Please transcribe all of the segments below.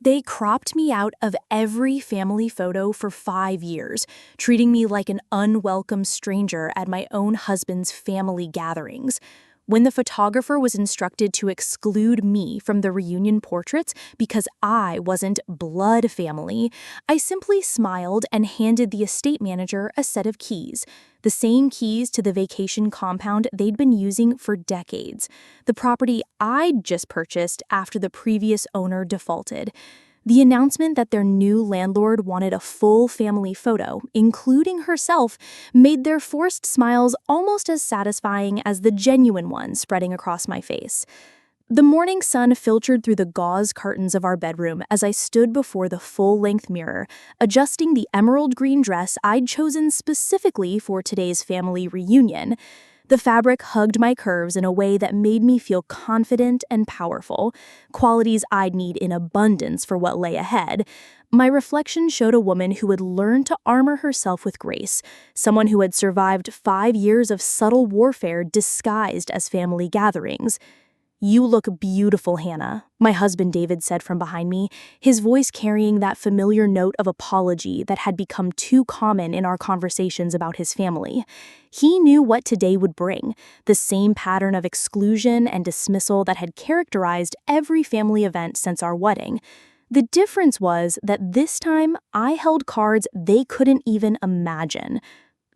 They cropped me out of every family photo for 5 years, treating me like an unwelcome stranger at my own husband's family gatherings. When the photographer was instructed to exclude me from the reunion portraits because I wasn't blood family, I simply smiled and handed the estate manager a set of keys. The same keys to the vacation compound they'd been using for decades. The property I'd just purchased after the previous owner defaulted. The announcement that their new landlord wanted a full family photo, including herself, made their forced smiles almost as satisfying as the genuine ones spreading across my face. The morning sun filtered through the gauze curtains of our bedroom as I stood before the full-length mirror, adjusting the emerald green dress I'd chosen specifically for today's family reunion. The fabric hugged my curves in a way that made me feel confident and powerful, qualities I'd need in abundance for what lay ahead. My reflection showed a woman who had learned to armor herself with grace, someone who had survived 5 years of subtle warfare disguised as family gatherings. "You look beautiful, Hannah," my husband David said from behind me, his voice carrying that familiar note of apology that had become too common in our conversations about his family. He knew what today would bring, the same pattern of exclusion and dismissal that had characterized every family event since our wedding. The difference was that this time I held cards they couldn't even imagine.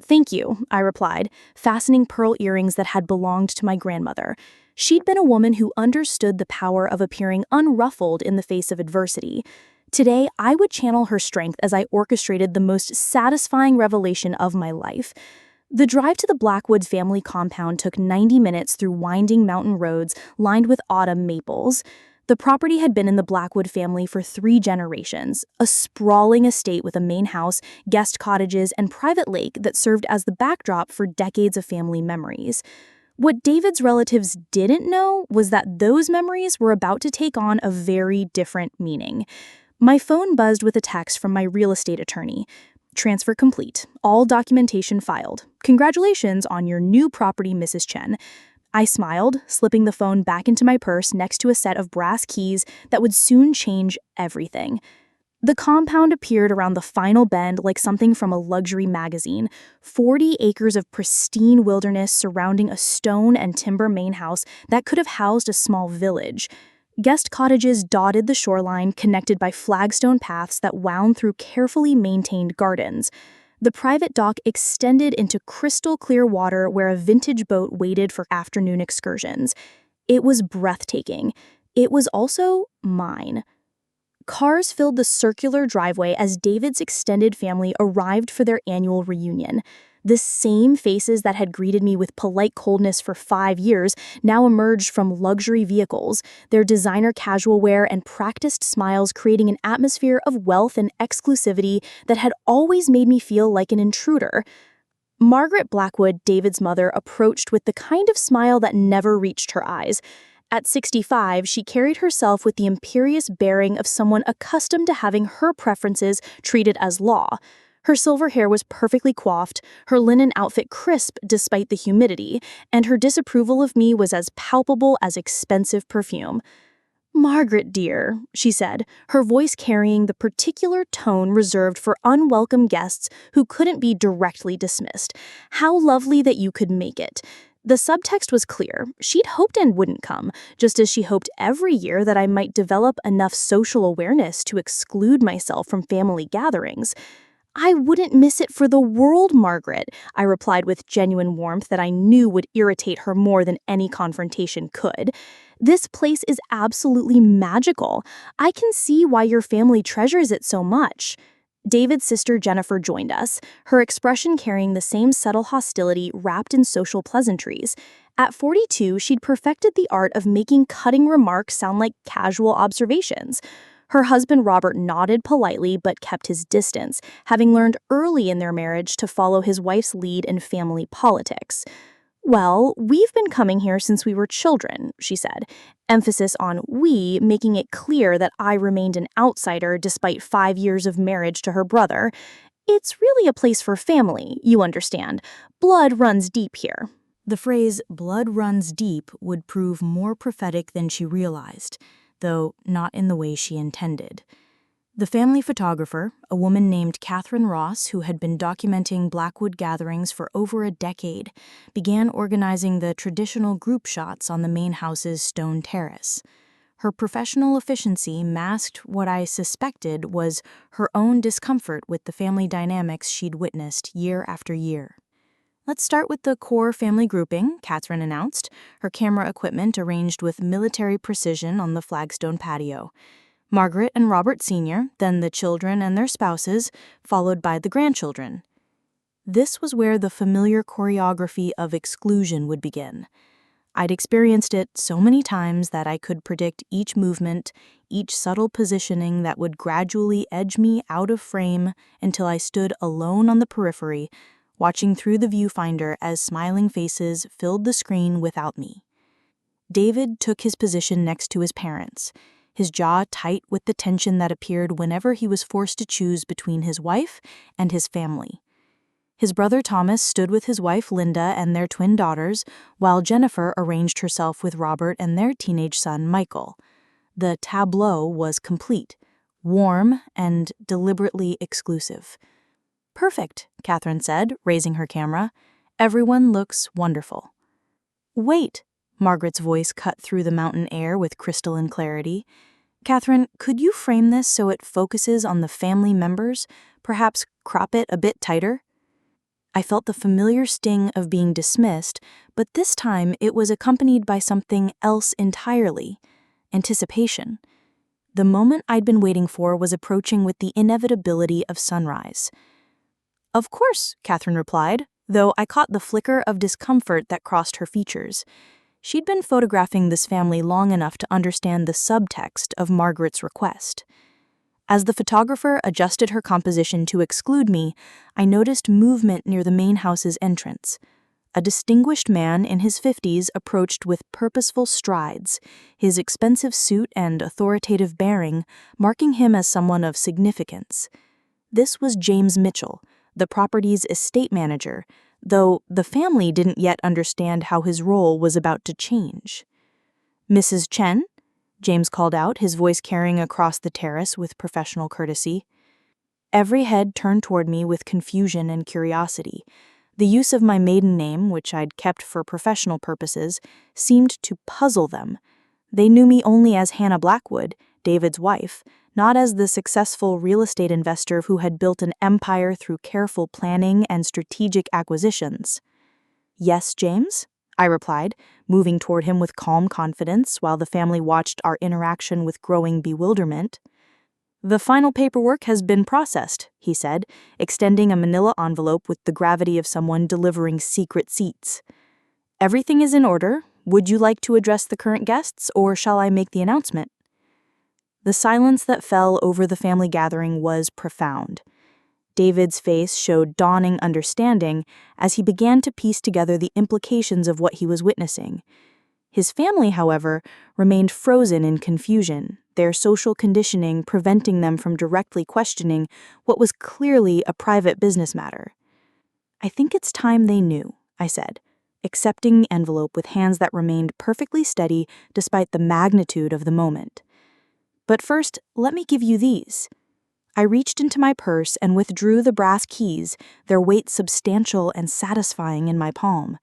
"Thank you," I replied, fastening pearl earrings that had belonged to my grandmother. She'd been a woman who understood the power of appearing unruffled in the face of adversity. Today, I would channel her strength as I orchestrated the most satisfying revelation of my life. The drive to the Blackwood family compound took 90 minutes through winding mountain roads lined with autumn maples. The property had been in the Blackwood family for 3 generations, a sprawling estate with a main house, guest cottages, and private lake that served as the backdrop for decades of family memories. What David's relatives didn't know was that those memories were about to take on a very different meaning. My phone buzzed with a text from my real estate attorney. "Transfer complete. All documentation filed. Congratulations on your new property, Mrs. Chen." I smiled, slipping the phone back into my purse next to a set of brass keys that would soon change everything. The compound appeared around the final bend like something from a luxury magazine. 40 acres of pristine wilderness surrounding a stone and timber main house that could have housed a small village. Guest cottages dotted the shoreline, connected by flagstone paths that wound through carefully maintained gardens. The private dock extended into crystal clear water where a vintage boat waited for afternoon excursions. It was breathtaking. It was also mine. Cars filled the circular driveway as David's extended family arrived for their annual reunion. The same faces that had greeted me with polite coldness for 5 years now emerged from luxury vehicles, their designer casual wear and practiced smiles creating an atmosphere of wealth and exclusivity that had always made me feel like an intruder. Margaret Blackwood, David's mother, approached with the kind of smile that never reached her eyes. At 65, she carried herself with the imperious bearing of someone accustomed to having her preferences treated as law. Her silver hair was perfectly coiffed, her linen outfit crisp despite the humidity, and her disapproval of me was as palpable as expensive perfume. "Margaret, dear," she said, her voice carrying the particular tone reserved for unwelcome guests who couldn't be directly dismissed. "How lovely that you could make it." The subtext was clear. She'd hoped Anne wouldn't come, just as she hoped every year that I might develop enough social awareness to exclude myself from family gatherings. "I wouldn't miss it for the world, Margaret," I replied with genuine warmth that I knew would irritate her more than any confrontation could. "This place is absolutely magical. I can see why your family treasures it so much." David's sister Jennifer joined us, her expression carrying the same subtle hostility wrapped in social pleasantries. At 42, she'd perfected the art of making cutting remarks sound like casual observations. Her husband Robert nodded politely but kept his distance, having learned early in their marriage to follow his wife's lead in family politics. "Well, we've been coming here since we were children," she said, emphasis on "we," making it clear that I remained an outsider despite 5 years of marriage to her brother. "It's really a place for family, you understand. Blood runs deep here." The phrase "blood runs deep" would prove more prophetic than she realized, though not in the way she intended. The family photographer, a woman named Catherine Ross, who had been documenting Blackwood gatherings for over a decade, began organizing the traditional group shots on the main house's stone terrace. Her professional efficiency masked what I suspected was her own discomfort with the family dynamics she'd witnessed year after year. "Let's start with the core family grouping," Catherine announced, her camera equipment arranged with military precision on the flagstone patio. Margaret and Robert Sr., then the children and their spouses, followed by the grandchildren. This was where the familiar choreography of exclusion would begin. I'd experienced it so many times that I could predict each movement, each subtle positioning that would gradually edge me out of frame until I stood alone on the periphery, watching through the viewfinder as smiling faces filled the screen without me. David took his position next to his parents, his jaw tight with the tension that appeared whenever he was forced to choose between his wife and his family. His brother Thomas stood with his wife Linda and their twin daughters, while Jennifer arranged herself with Robert and their teenage son Michael. The tableau was complete, warm, and deliberately exclusive. "Perfect," Catherine said, raising her camera. "Everyone looks wonderful." "Wait," Margaret's voice cut through the mountain air with crystalline clarity. "Catherine, could you frame this so it focuses on the family members? Perhaps crop it a bit tighter?" I felt the familiar sting of being dismissed, but this time it was accompanied by something else entirely: anticipation. The moment I'd been waiting for was approaching with the inevitability of sunrise. "Of course," Catherine replied, though I caught the flicker of discomfort that crossed her features. She'd been photographing this family long enough to understand the subtext of Margaret's request. As the photographer adjusted her composition to exclude me, I noticed movement near the main house's entrance. A distinguished man in his 50s approached with purposeful strides, his expensive suit and authoritative bearing marking him as someone of significance. This was James Mitchell, the property's estate manager, though the family didn't yet understand how his role was about to change. "Mrs. Chen?" James called out, his voice carrying across the terrace with professional courtesy. Every head turned toward me with confusion and curiosity. The use of my maiden name, which I'd kept for professional purposes, seemed to puzzle them. They knew me only as Hannah Blackwood, David's wife, not as the successful real estate investor who had built an empire through careful planning and strategic acquisitions. "Yes, James?" I replied, moving toward him with calm confidence while the family watched our interaction with growing bewilderment. "The final paperwork has been processed," he said, extending a manila envelope with the gravity of someone delivering secret seats. "Everything is in order. Would you like to address the current guests, or shall I make the announcement?" The silence that fell over the family gathering was profound. David's face showed dawning understanding as he began to piece together the implications of what he was witnessing. His family, however, remained frozen in confusion, their social conditioning preventing them from directly questioning what was clearly a private business matter. "I think it's time they knew," I said, accepting the envelope with hands that remained perfectly steady despite the magnitude of the moment. "But first, let me give you these." I reached into my purse and withdrew the brass keys, their weight substantial and satisfying in my palm.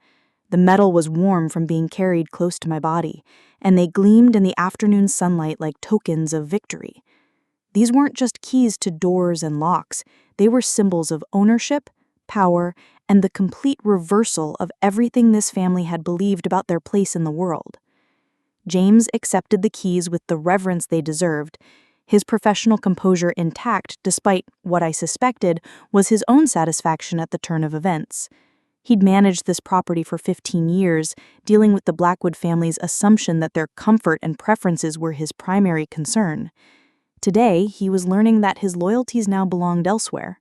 The metal was warm from being carried close to my body, and they gleamed in the afternoon sunlight like tokens of victory. These weren't just keys to doors and locks, they were symbols of ownership, power, and the complete reversal of everything this family had believed about their place in the world. James accepted the keys with the reverence they deserved, his professional composure intact despite what I suspected was his own satisfaction at the turn of events. He'd managed this property for 15 years, dealing with the Blackwood family's assumption that their comfort and preferences were his primary concern. Today, he was learning that his loyalties now belonged elsewhere.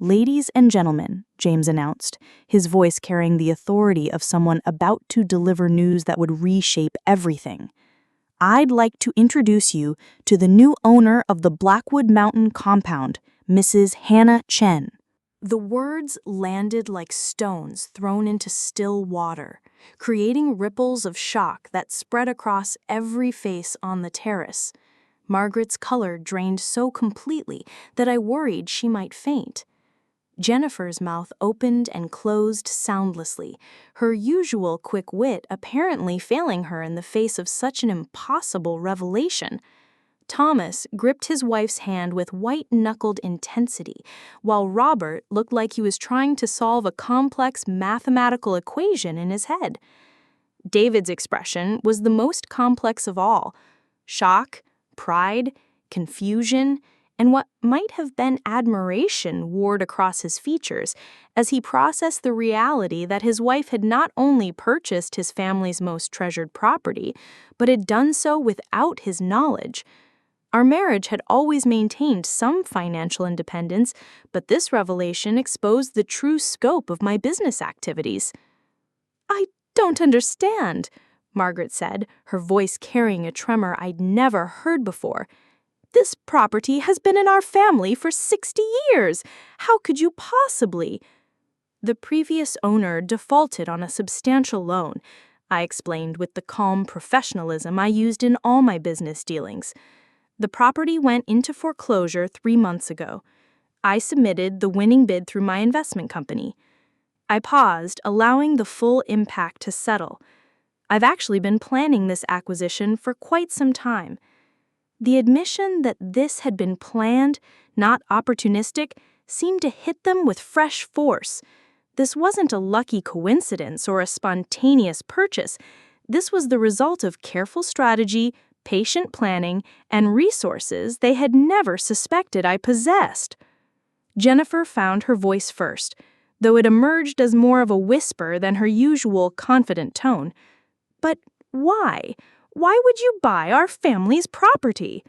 "Ladies and gentlemen," James announced, his voice carrying the authority of someone about to deliver news that would reshape everything. "I'd like to introduce you to the new owner of the Blackwood Mountain compound, Mrs. Hannah Chen." The words landed like stones thrown into still water, creating ripples of shock that spread across every face on the terrace. Margaret's color drained so completely that I worried she might faint. Jennifer's mouth opened and closed soundlessly, her usual quick wit apparently failing her in the face of such an impossible revelation. Thomas gripped his wife's hand with white-knuckled intensity, while Robert looked like he was trying to solve a complex mathematical equation in his head. David's expression was the most complex of all: shock, pride, confusion, and what might have been admiration warred across his features as he processed the reality that his wife had not only purchased his family's most treasured property, but had done so without his knowledge. Our marriage had always maintained some financial independence, but this revelation exposed the true scope of my business activities. "I don't understand," Margaret said, her voice carrying a tremor I'd never heard before. "This property has been in our family for 60 years. How could you possibly?" "The previous owner defaulted on a substantial loan," I explained with the calm professionalism I used in all my business dealings. "The property went into foreclosure 3 months ago. I submitted the winning bid through my investment company." I paused, allowing the full impact to settle. I've actually been planning this acquisition for quite some time. The admission that this had been planned, not opportunistic, seemed to hit them with fresh force. This wasn't a lucky coincidence or a spontaneous purchase. This was the result of careful strategy, patient planning, and resources they had never suspected I possessed. Jennifer found her voice first, though it emerged as more of a whisper than her usual confident tone. "But why? Why would you buy our family's property?"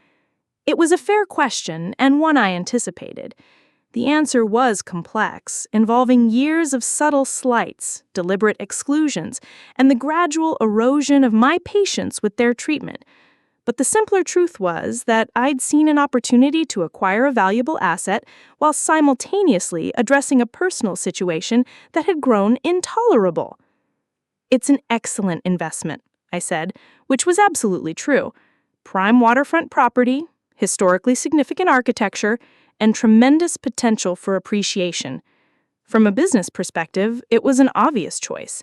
It was a fair question, and one I anticipated. The answer was complex, involving years of subtle slights, deliberate exclusions, and the gradual erosion of my patience with their treatment. But the simpler truth was that I'd seen an opportunity to acquire a valuable asset while simultaneously addressing a personal situation that had grown intolerable. "It's an excellent investment," I said, which was absolutely true. "Prime waterfront property, historically significant architecture, and tremendous potential for appreciation. From a business perspective, it was an obvious choice."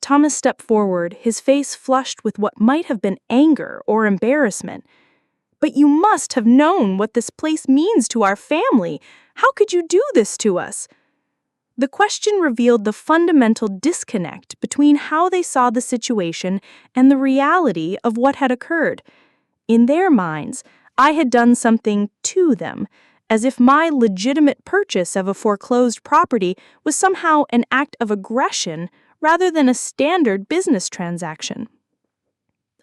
Thomas stepped forward, his face flushed with what might have been anger or embarrassment. "But you must have known what this place means to our family. How could you do this to us?" The question revealed the fundamental disconnect between how they saw the situation and the reality of what had occurred. In their minds, I had done something to them, as if my legitimate purchase of a foreclosed property was somehow an act of aggression rather than a standard business transaction.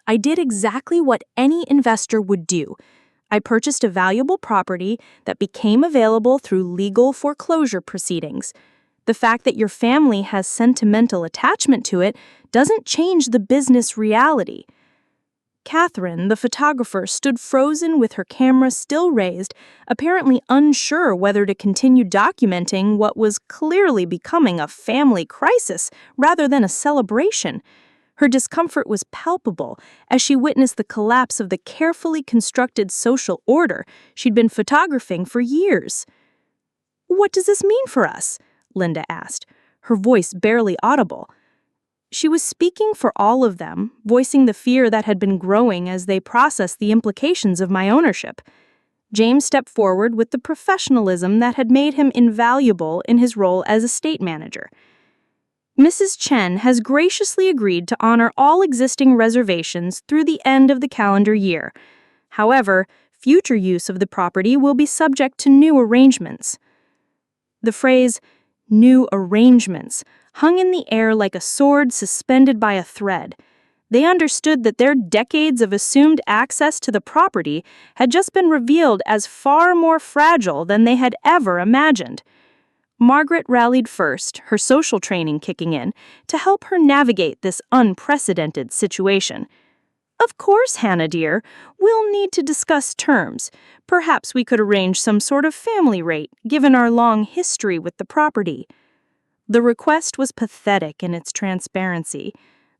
I did exactly what any investor would do. I purchased a valuable property that became available through legal foreclosure proceedings. The fact that your family has sentimental attachment to it doesn't change the business reality. Catherine, the photographer, stood frozen with her camera still raised, apparently unsure whether to continue documenting what was clearly becoming a family crisis rather than a celebration. Her discomfort was palpable as she witnessed the collapse of the carefully constructed social order she'd been photographing for years. "What does this mean for us?" Linda asked, her voice barely audible. She was speaking for all of them, voicing the fear that had been growing as they processed the implications of my ownership. James stepped forward with the professionalism that had made him invaluable in his role as estate manager. "Mrs. Chen has graciously agreed to honor all existing reservations through the end of the calendar year. However, future use of the property will be subject to new arrangements." The phrase, "new arrangements," hung in the air like a sword suspended by a thread. They understood that their decades of assumed access to the property had just been revealed as far more fragile than they had ever imagined. Margaret rallied first, her social training kicking in, to help her navigate this unprecedented situation. "Of course, Hannah dear, we'll need to discuss terms. Perhaps we could arrange some sort of family rate, given our long history with the property." The request was pathetic in its transparency.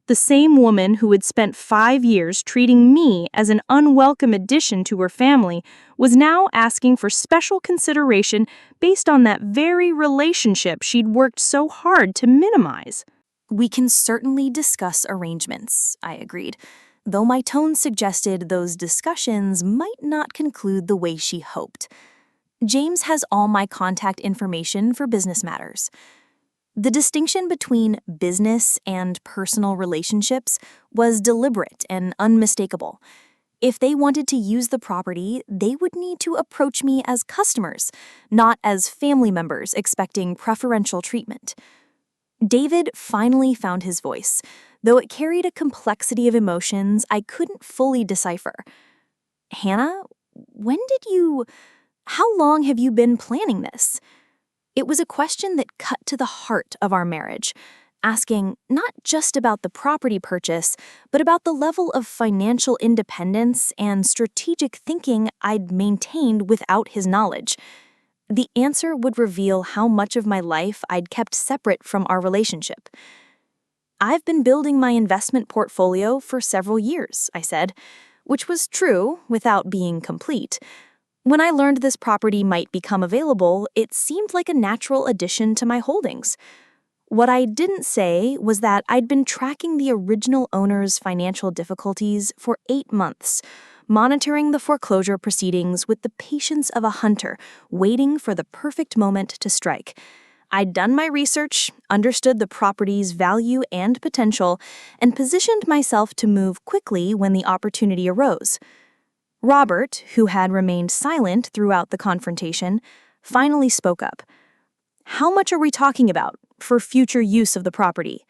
The same woman who had spent 5 years treating me as an unwelcome addition to her family was now asking for special consideration based on that very relationship she'd worked so hard to minimize. We can certainly discuss arrangements, I agreed, though my tone suggested those discussions might not conclude the way she hoped. James has all my contact information for business matters. The distinction between business and personal relationships was deliberate and unmistakable. If they wanted to use the property, they would need to approach me as customers, not as family members expecting preferential treatment. David finally found his voice, though it carried a complexity of emotions I couldn't fully decipher. Hannah, how long have you been planning this? It was a question that cut to the heart of our marriage, asking not just about the property purchase, but about the level of financial independence and strategic thinking I'd maintained without his knowledge. The answer would reveal how much of my life I'd kept separate from our relationship. I've been building my investment portfolio for several years, I said, which was true without being complete. When I learned this property might become available, it seemed like a natural addition to my holdings. What I didn't say was that I'd been tracking the original owner's financial difficulties for 8 months, monitoring the foreclosure proceedings with the patience of a hunter, waiting for the perfect moment to strike. I'd done my research, understood the property's value and potential, and positioned myself to move quickly when the opportunity arose. Robert, who had remained silent throughout the confrontation, finally spoke up. How much are we talking about for future use of the property?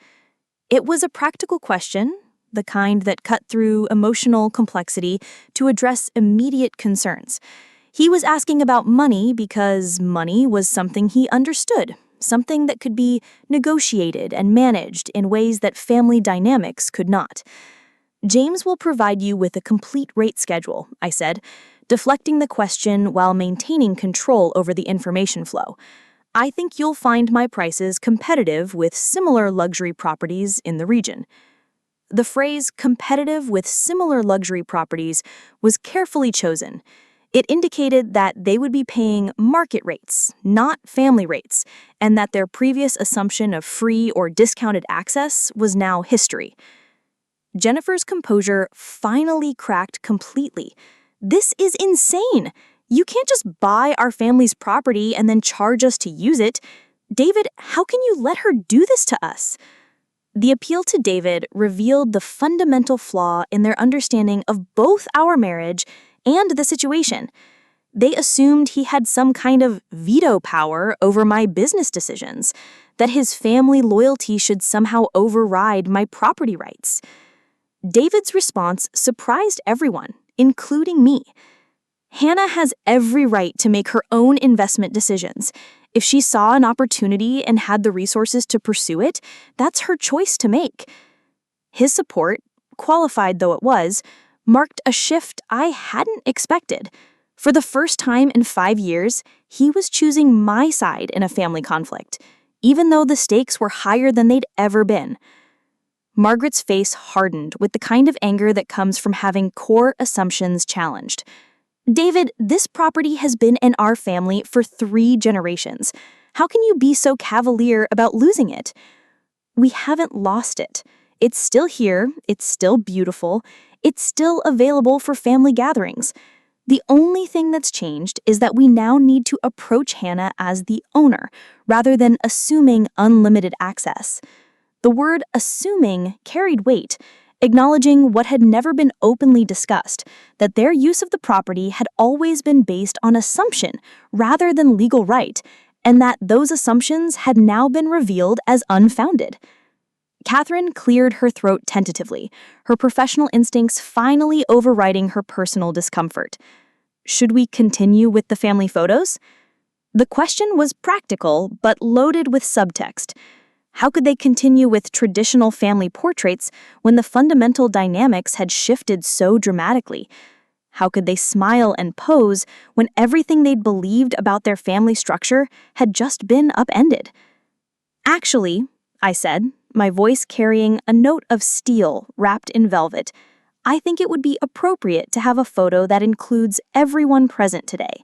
It was a practical question, the kind that cut through emotional complexity to address immediate concerns. He was asking about money because money was something he understood, something that could be negotiated and managed in ways that family dynamics could not. James will provide you with a complete rate schedule, I said, deflecting the question while maintaining control over the information flow. I think you'll find my prices competitive with similar luxury properties in the region. The phrase competitive with similar luxury properties was carefully chosen. It indicated that they would be paying market rates, not family rates, and that their previous assumption of free or discounted access was now history. Jennifer's composure finally cracked completely. This is insane! You can't just buy our family's property and then charge us to use it. David, how can you let her do this to us? The appeal to David revealed the fundamental flaw in their understanding of both our marriage and the situation. They assumed he had some kind of veto power over my business decisions, that his family loyalty should somehow override my property rights. David's response surprised everyone, including me. Hannah has every right to make her own investment decisions. If she saw an opportunity and had the resources to pursue it, that's her choice to make. His support, qualified though it was, marked a shift I hadn't expected. For the first time in 5 years, he was choosing my side in a family conflict, even though the stakes were higher than they'd ever been. Margaret's face hardened with the kind of anger that comes from having core assumptions challenged. David, this property has been in our family for 3 generations. How can you be so cavalier about losing it? We haven't lost it. It's still here, it's still beautiful, it's still available for family gatherings. The only thing that's changed is that we now need to approach Hannah as the owner, rather than assuming unlimited access. The word assuming carried weight, acknowledging what had never been openly discussed, that their use of the property had always been based on assumption rather than legal right, and that those assumptions had now been revealed as unfounded. Catherine cleared her throat tentatively, her professional instincts finally overriding her personal discomfort. Should we continue with the family photos? The question was practical, but loaded with subtext. How could they continue with traditional family portraits when the fundamental dynamics had shifted so dramatically? How could they smile and pose when everything they'd believed about their family structure had just been upended? Actually, I said, my voice carrying a note of steel wrapped in velvet. "I think it would be appropriate to have a photo that includes everyone present today.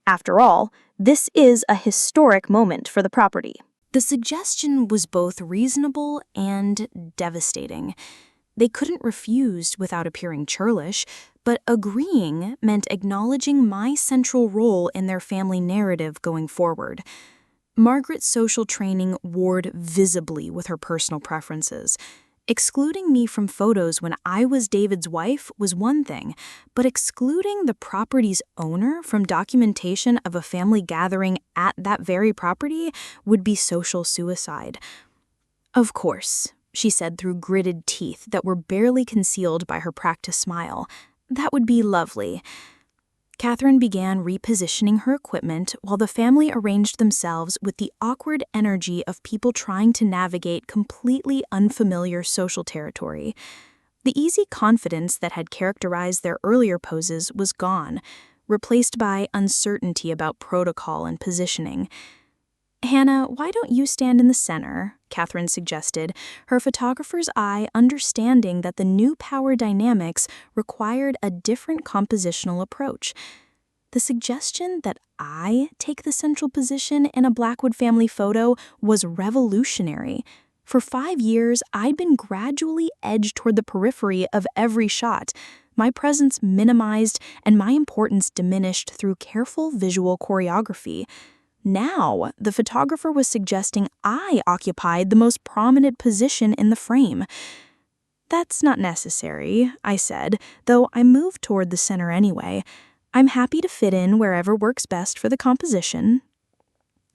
After all, this is a historic moment for the property." The suggestion was both reasonable and devastating. They couldn't refuse without appearing churlish, but agreeing meant acknowledging my central role in their family narrative going forward. Margaret's social training warred visibly with her personal preferences. Excluding me from photos when I was David's wife was one thing, but excluding the property's owner from documentation of a family gathering at that very property would be social suicide. "Of course," she said through gritted teeth that were barely concealed by her practiced smile. "That would be lovely." Catherine began repositioning her equipment while the family arranged themselves with the awkward energy of people trying to navigate completely unfamiliar social territory. The easy confidence that had characterized their earlier poses was gone, replaced by uncertainty about protocol and positioning. "Hannah, why don't you stand in the center?" Catherine suggested, her photographer's eye understanding that the new power dynamics required a different compositional approach. The suggestion that I take the central position in a Blackwood family photo was revolutionary. For 5 years, I'd been gradually edged toward the periphery of every shot, my presence minimized and my importance diminished through careful visual choreography. Now, the photographer was suggesting I occupied the most prominent position in the frame. "That's not necessary," I said, though I moved toward the center anyway. "I'm happy to fit in wherever works best for the composition."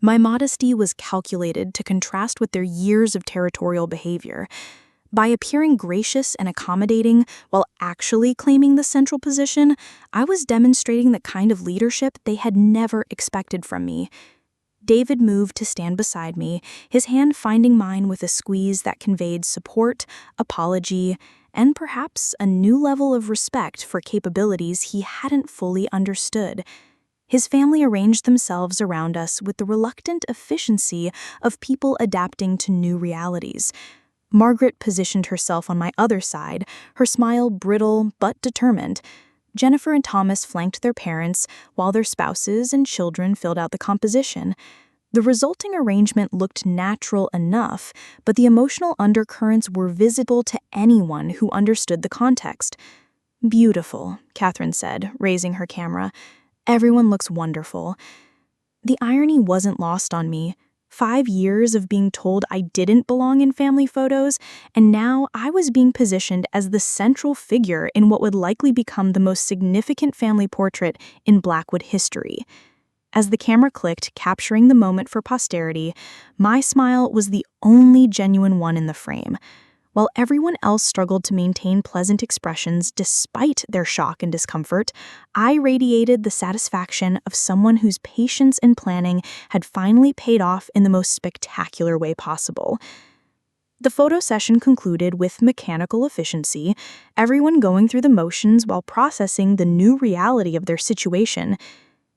My modesty was calculated to contrast with their years of territorial behavior. By appearing gracious and accommodating while actually claiming the central position, I was demonstrating the kind of leadership they had never expected from me. David moved to stand beside me, his hand finding mine with a squeeze that conveyed support, apology, and perhaps a new level of respect for capabilities he hadn't fully understood. His family arranged themselves around us with the reluctant efficiency of people adapting to new realities. Margaret positioned herself on my other side, her smile brittle but determined. Jennifer and Thomas flanked their parents, while their spouses and children filled out the composition. The resulting arrangement looked natural enough, but the emotional undercurrents were visible to anyone who understood the context. "Beautiful," Catherine said, raising her camera. "Everyone looks wonderful." The irony wasn't lost on me. 5 years of being told I didn't belong in family photos, and now I was being positioned as the central figure in what would likely become the most significant family portrait in Blackwood history. As the camera clicked, capturing the moment for posterity, my smile was the only genuine one in the frame. While everyone else struggled to maintain pleasant expressions despite their shock and discomfort, I radiated the satisfaction of someone whose patience and planning had finally paid off in the most spectacular way possible. The photo session concluded with mechanical efficiency, everyone going through the motions while processing the new reality of their situation.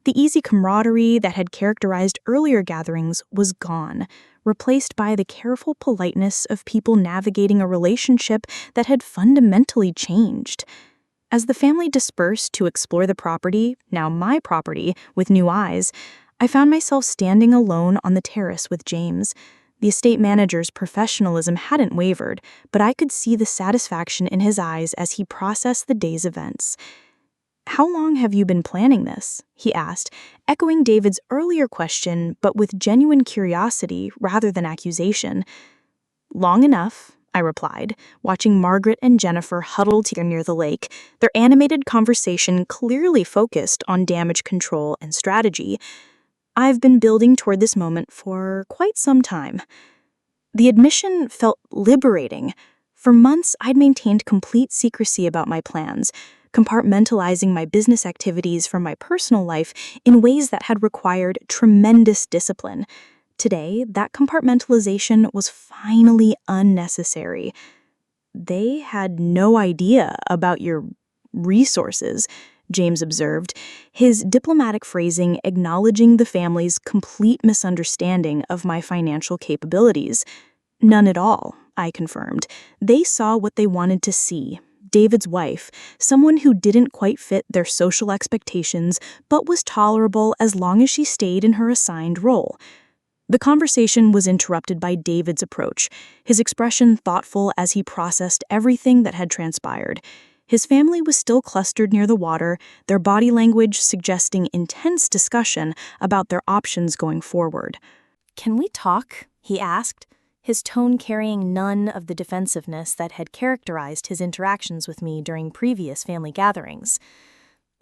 The easy camaraderie that had characterized earlier gatherings was gone, replaced by the careful politeness of people navigating a relationship that had fundamentally changed. As the family dispersed to explore the property, now my property, with new eyes, I found myself standing alone on the terrace with James. The estate manager's professionalism hadn't wavered, but I could see the satisfaction in his eyes as he processed the day's events. "How long have you been planning this?" he asked, echoing David's earlier question, but with genuine curiosity rather than accusation. "Long enough," I replied, watching Margaret and Jennifer huddle together near the lake, their animated conversation clearly focused on damage control and strategy. "I've been building toward this moment for quite some time." The admission felt liberating. For months, I'd maintained complete secrecy about my plans, compartmentalizing my business activities from my personal life in ways that had required tremendous discipline. Today, that compartmentalization was finally unnecessary. "They had no idea about your resources," James observed, his diplomatic phrasing acknowledging the family's complete misunderstanding of my financial capabilities. "None at all," I confirmed. They saw what they wanted to see. David's wife, someone who didn't quite fit their social expectations, but was tolerable as long as she stayed in her assigned role. The conversation was interrupted by David's approach, his expression thoughtful as he processed everything that had transpired. His family was still clustered near the water, their body language suggesting intense discussion about their options going forward. "Can we talk?" he asked, his tone carrying none of the defensiveness that had characterized his interactions with me during previous family gatherings.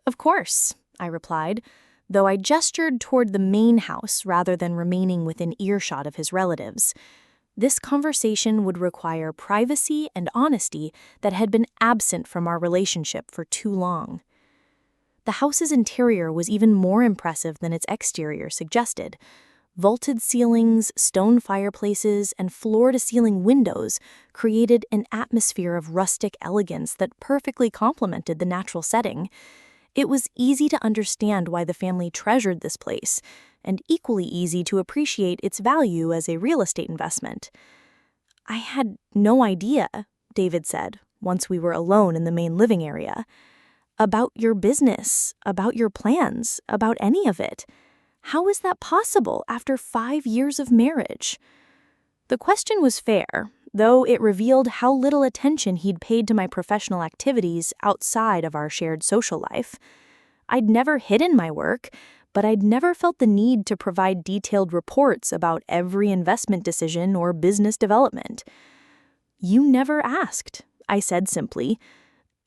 "Of course," I replied, though I gestured toward the main house rather than remaining within earshot of his relatives. This conversation would require privacy and honesty that had been absent from our relationship for too long. The house's interior was even more impressive than its exterior suggested. Vaulted ceilings, stone fireplaces, and floor-to-ceiling windows created an atmosphere of rustic elegance that perfectly complemented the natural setting. It was easy to understand why the family treasured this place, and equally easy to appreciate its value as a real estate investment. "I had no idea," David said, once we were alone in the main living area, "about your business, about your plans, about any of it. How is that possible after 5 years of marriage?" The question was fair, though it revealed how little attention he'd paid to my professional activities outside of our shared social life. I'd never hidden my work, but I'd never felt the need to provide detailed reports about every investment decision or business development. "You never asked," I said simply.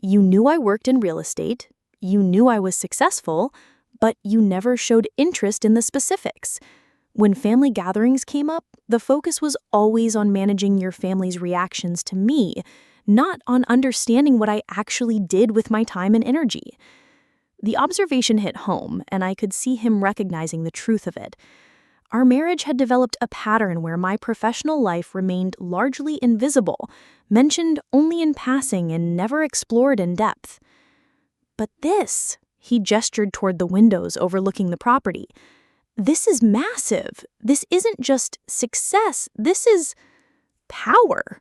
"You knew I worked in real estate, you knew I was successful, but you never showed interest in the specifics. When family gatherings came up, the focus was always on managing your family's reactions to me, not on understanding what I actually did with my time and energy." The observation hit home, and I could see him recognizing the truth of it. Our marriage had developed a pattern where my professional life remained largely invisible, mentioned only in passing and never explored in depth. "But this," he gestured toward the windows overlooking the property, "this is massive. This isn't just success, this is power."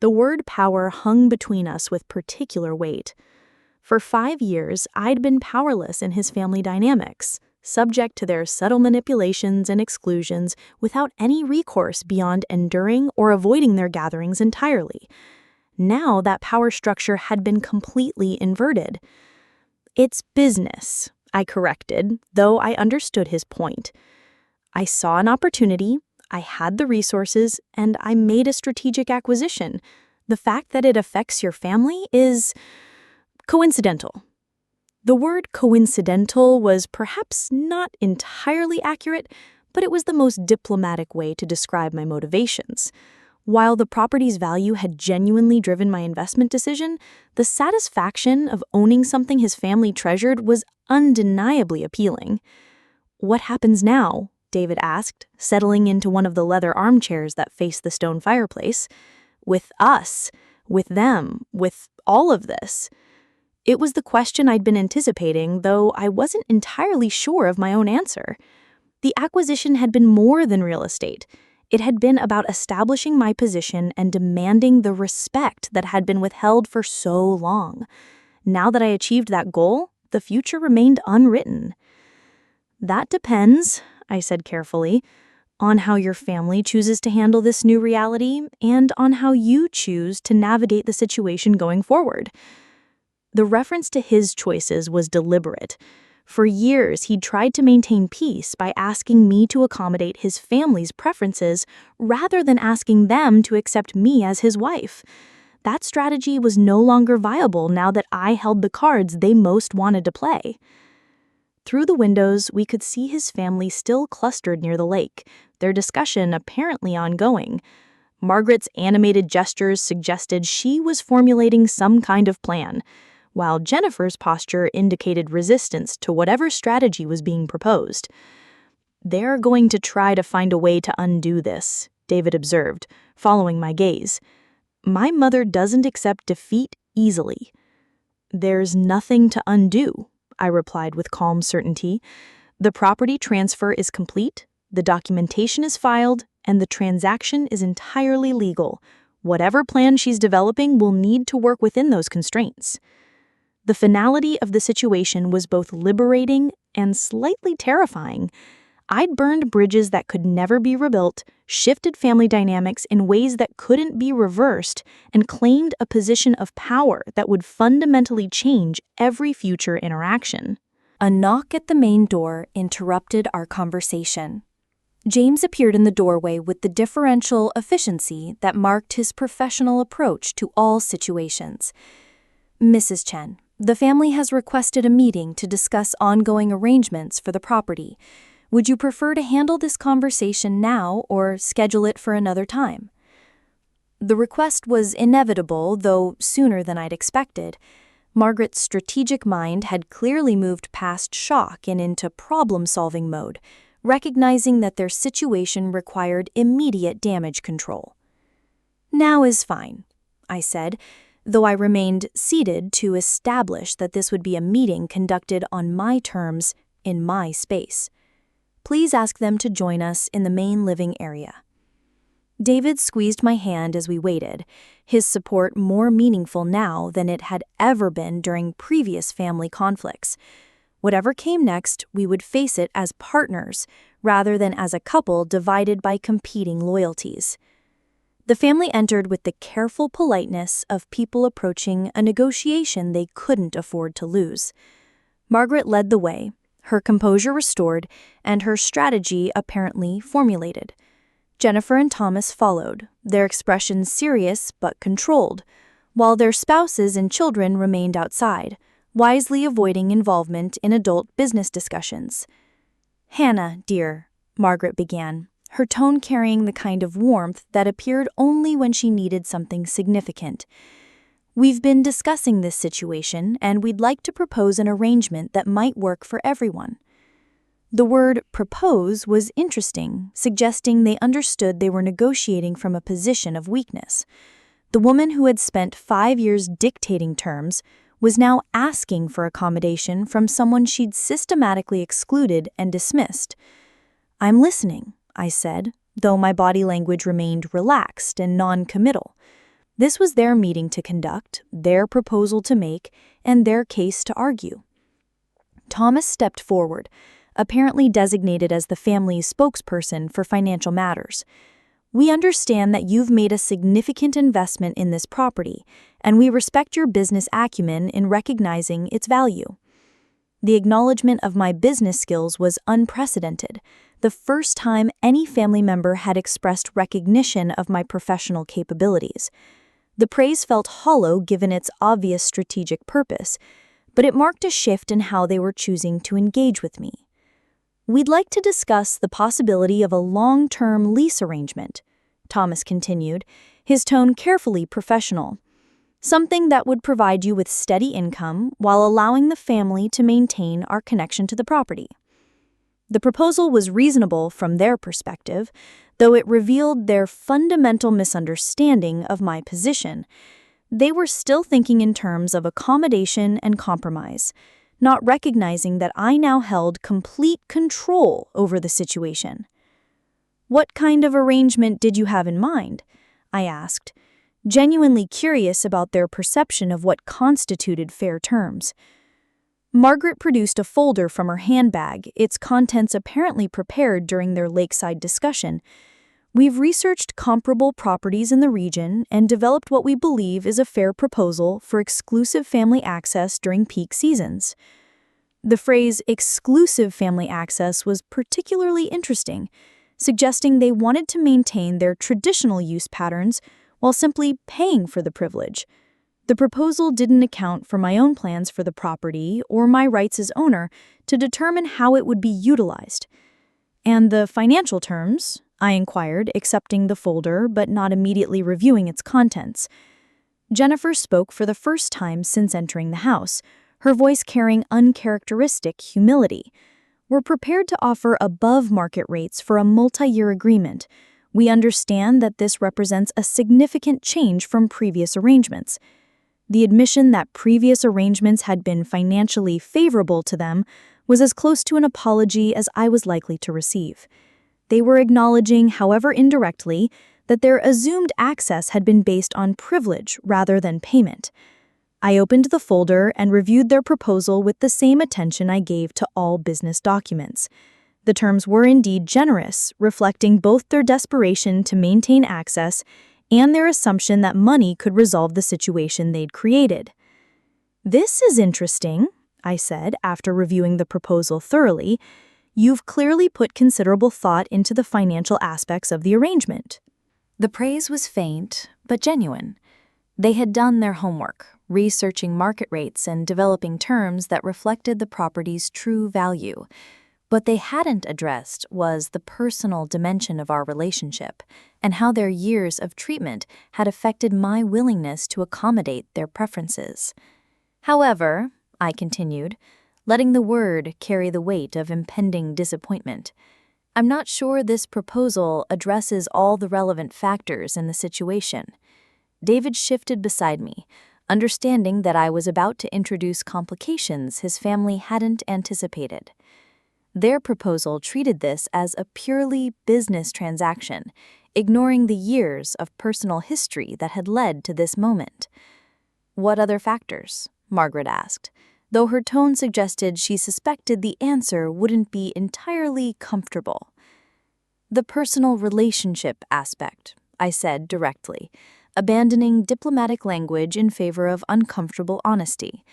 The word power hung between us with particular weight. For 5 years, I'd been powerless in his family dynamics, subject to their subtle manipulations and exclusions without any recourse beyond enduring or avoiding their gatherings entirely. Now that power structure had been completely inverted. "It's business," I corrected, though I understood his point. "I saw an opportunity, I had the resources, and I made a strategic acquisition. The fact that it affects your family is coincidental." The word coincidental was perhaps not entirely accurate, but it was the most diplomatic way to describe my motivations. While the property's value had genuinely driven my investment decision, the satisfaction of owning something his family treasured was undeniably appealing. "What happens now?" David asked, settling into one of the leather armchairs that faced the stone fireplace. "With us, with them, with all of this?" It was the question I'd been anticipating, though I wasn't entirely sure of my own answer. The acquisition had been more than real estate. It had been about establishing my position and demanding the respect that had been withheld for so long. Now that I achieved that goal, the future remained unwritten. "That depends," I said carefully, "on how your family chooses to handle this new reality and on how you choose to navigate the situation going forward." The reference to his choices was deliberate. For years, he'd tried to maintain peace by asking me to accommodate his family's preferences rather than asking them to accept me as his wife. That strategy was no longer viable now that I held the cards they most wanted to play. Through the windows, we could see his family still clustered near the lake, their discussion apparently ongoing. Margaret's animated gestures suggested she was formulating some kind of plan, while Jennifer's posture indicated resistance to whatever strategy was being proposed. "They're going to try to find a way to undo this," David observed, following my gaze. "My mother doesn't accept defeat easily." "There's nothing to undo," I replied with calm certainty. "The property transfer is complete, the documentation is filed, and the transaction is entirely legal. Whatever plan she's developing will need to work within those constraints. The finality of the situation was both liberating and slightly terrifying. I'd burned bridges that could never be rebuilt, shifted family dynamics in ways that couldn't be reversed, and claimed a position of power that would fundamentally change every future interaction. A knock at the main door interrupted our conversation. James appeared in the doorway with the deferential efficiency that marked his professional approach to all situations. "Mrs. Chen, the family has requested a meeting to discuss ongoing arrangements for the property. Would you prefer to handle this conversation now or schedule it for another time?" The request was inevitable, though sooner than I'd expected. Margaret's strategic mind had clearly moved past shock and into problem-solving mode, recognizing that their situation required immediate damage control. "Now is fine," I said, though I remained seated to establish that this would be a meeting conducted on my terms, in my space. "Please ask them to join us in the main living area." David squeezed my hand as we waited, his support more meaningful now than it had ever been during previous family conflicts. Whatever came next, we would face it as partners, rather than as a couple divided by competing loyalties. The family entered with the careful politeness of people approaching a negotiation they couldn't afford to lose. Margaret led the way, her composure restored, and her strategy apparently formulated. Jennifer and Thomas followed, their expressions serious but controlled, while their spouses and children remained outside, wisely avoiding involvement in adult business discussions. "Hannah, dear," Margaret began, her tone carrying the kind of warmth that appeared only when she needed something significant. "We've been discussing this situation, and we'd like to propose an arrangement that might work for everyone." The word propose was interesting, suggesting they understood they were negotiating from a position of weakness. The woman who had spent 5 years dictating terms was now asking for accommodation from someone she'd systematically excluded and dismissed. "I'm listening," I said, though my body language remained relaxed and non-committal. This was their meeting to conduct, their proposal to make, and their case to argue. Thomas stepped forward, apparently designated as the family's spokesperson for financial matters. "We understand that you've made a significant investment in this property, and we respect your business acumen in recognizing its value." The acknowledgement of my business skills was unprecedented, the first time any family member had expressed recognition of my professional capabilities. The praise felt hollow given its obvious strategic purpose, but it marked a shift in how they were choosing to engage with me. "We'd like to discuss the possibility of a long-term lease arrangement," Thomas continued, his tone carefully professional. "Something that would provide you with steady income while allowing the family to maintain our connection to the property." The proposal was reasonable from their perspective, though it revealed their fundamental misunderstanding of my position. They were still thinking in terms of accommodation and compromise, not recognizing that I now held complete control over the situation. "What kind of arrangement did you have in mind?" I asked, genuinely curious about their perception of what constituted fair terms. Margaret produced a folder from her handbag, its contents apparently prepared during their lakeside discussion. "We've researched comparable properties in the region and developed what we believe is a fair proposal for exclusive family access during peak seasons." The phrase exclusive family access was particularly interesting, suggesting they wanted to maintain their traditional use patterns while simply paying for the privilege. The proposal didn't account for my own plans for the property or my rights as owner to determine how it would be utilized. "And the financial terms?" I inquired, accepting the folder but not immediately reviewing its contents. Jennifer spoke for the first time since entering the house, her voice carrying uncharacteristic humility. "We're prepared to offer above-market rates for a multi-year agreement. We understand that this represents a significant change from previous arrangements." The admission that previous arrangements had been financially favorable to them was as close to an apology as I was likely to receive. They were acknowledging, however indirectly, that their assumed access had been based on privilege rather than payment. I opened the folder and reviewed their proposal with the same attention I gave to all business documents. The terms were indeed generous, reflecting both their desperation to maintain access and their assumption that money could resolve the situation they'd created. "This is interesting," I said after reviewing the proposal thoroughly. "You've clearly put considerable thought into the financial aspects of the arrangement." The praise was faint, but genuine. They had done their homework, researching market rates and developing terms that reflected the property's true value. What they hadn't addressed was the personal dimension of our relationship and how their years of treatment had affected my willingness to accommodate their preferences. "However," I continued, letting the word carry the weight of impending disappointment, "I'm not sure this proposal addresses all the relevant factors in the situation." David shifted beside me, understanding that I was about to introduce complications his family hadn't anticipated. Their proposal treated this as a purely business transaction, ignoring the years of personal history that had led to this moment. "What other factors?" Margaret asked, though her tone suggested she suspected the answer wouldn't be entirely comfortable. "The personal relationship aspect," I said directly, abandoning diplomatic language in favor of uncomfortable honesty.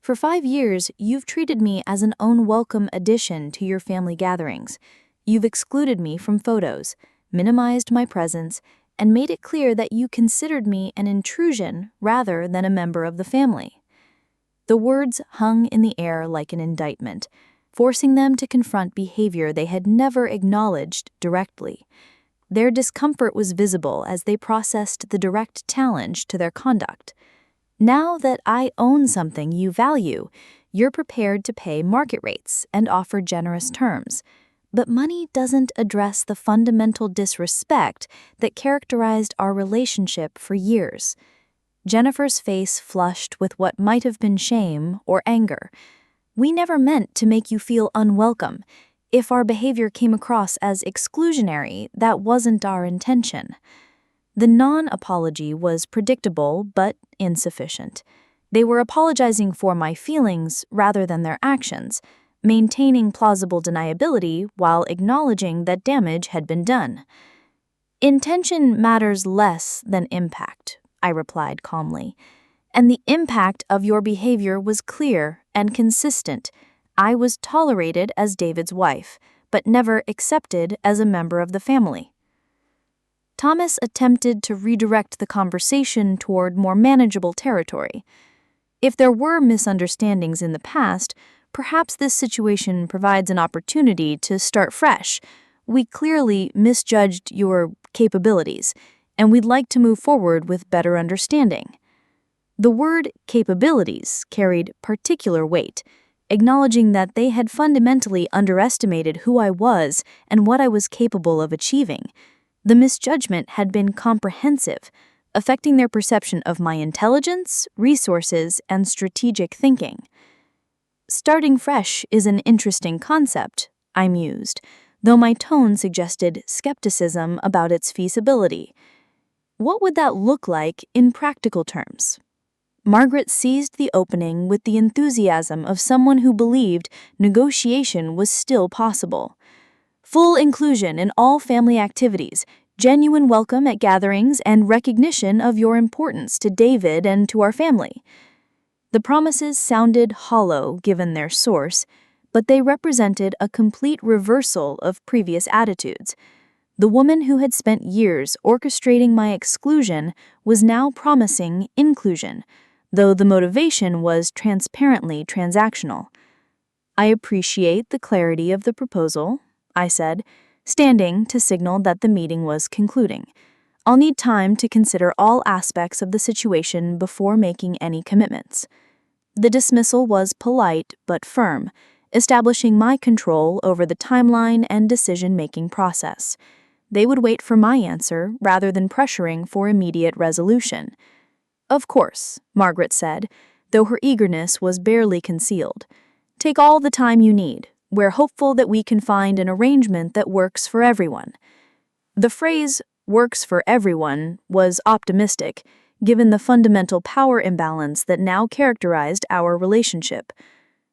"For 5 years, you've treated me as an unwelcome addition to your family gatherings. You've excluded me from photos, minimized my presence, and made it clear that you considered me an intrusion rather than a member of the family." The words hung in the air like an indictment, forcing them to confront behavior they had never acknowledged directly. Their discomfort was visible as they processed the direct challenge to their conduct. "Now that I own something you value, you're prepared to pay market rates and offer generous terms. But money doesn't address the fundamental disrespect that characterized our relationship for years." Jennifer's face flushed with what might have been shame or anger. "We never meant to make you feel unwelcome. If our behavior came across as exclusionary, that wasn't our intention." The non-apology was predictable but insufficient. They were apologizing for my feelings rather than their actions, maintaining plausible deniability while acknowledging that damage had been done. "Intention matters less than impact," I replied calmly. "And the impact of your behavior was clear and consistent. I was tolerated as David's wife, but never accepted as a member of the family." Thomas attempted to redirect the conversation toward more manageable territory. "If there were misunderstandings in the past, perhaps this situation provides an opportunity to start fresh. We clearly misjudged your capabilities, and we'd like to move forward with better understanding." The word capabilities carried particular weight, acknowledging that they had fundamentally underestimated who I was and what I was capable of achieving. The misjudgment had been comprehensive, affecting their perception of my intelligence, resources, and strategic thinking. "Starting fresh is an interesting concept," I mused, though my tone suggested skepticism about its feasibility. "What would that look like in practical terms?" Margaret seized the opening with the enthusiasm of someone who believed negotiation was still possible. "Full inclusion in all family activities, genuine welcome at gatherings, and recognition of your importance to David and to our family." The promises sounded hollow given their source, but they represented a complete reversal of previous attitudes. The woman who had spent years orchestrating my exclusion was now promising inclusion, though the motivation was transparently transactional. "I appreciate the clarity of the proposal," I said, standing to signal that the meeting was concluding. "I'll need time to consider all aspects of the situation before making any commitments." The dismissal was polite but firm, establishing my control over the timeline and decision-making process. They would wait for my answer rather than pressuring for immediate resolution. "Of course," Margaret said, though her eagerness was barely concealed. "Take all the time you need. We're hopeful that we can find an arrangement that works for everyone." The phrase works for everyone was optimistic, given the fundamental power imbalance that now characterized our relationship.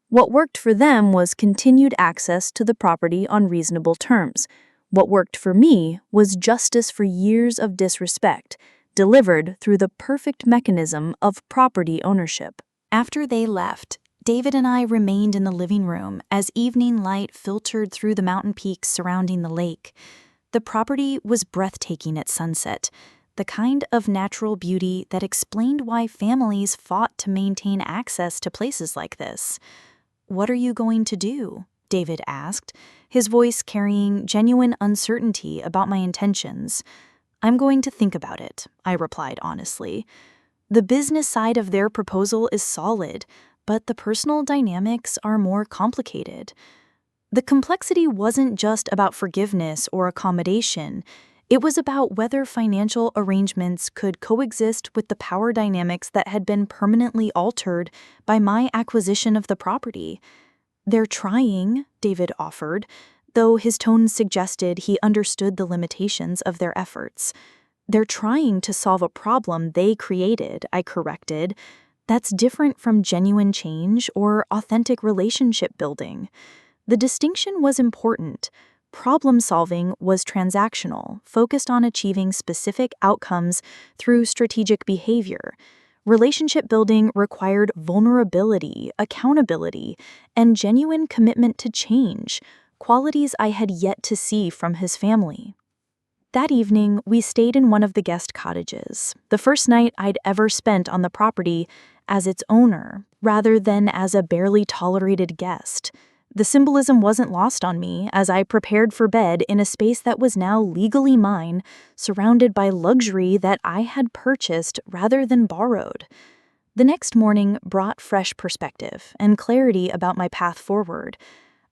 What worked for them was continued access to the property on reasonable terms. What worked for me was justice for years of disrespect, delivered through the perfect mechanism of property ownership. After they left, David and I remained in the living room as evening light filtered through the mountain peaks surrounding the lake. The property was breathtaking at sunset, the kind of natural beauty that explained why families fought to maintain access to places like this. "What are you going to do?" David asked, his voice carrying genuine uncertainty about my intentions. "I'm going to think about it," I replied honestly. The business side of their proposal is solid, but the personal dynamics are more complicated. The complexity wasn't just about forgiveness or accommodation. It was about whether financial arrangements could coexist with the power dynamics that had been permanently altered by my acquisition of the property. "They're trying," David offered, though his tone suggested he understood the limitations of their efforts. "They're trying to solve a problem they created," I corrected. "That's different from genuine change or authentic relationship building." The distinction was important. Problem solving was transactional, focused on achieving specific outcomes through strategic behavior. Relationship building required vulnerability, accountability, and genuine commitment to change, qualities I had yet to see from his family. That evening, we stayed in one of the guest cottages, the first night I'd ever spent on the property as its owner, rather than as a barely tolerated guest. The symbolism wasn't lost on me as I prepared for bed in a space that was now legally mine, surrounded by luxury that I had purchased rather than borrowed. The next morning brought fresh perspective and clarity about my path forward.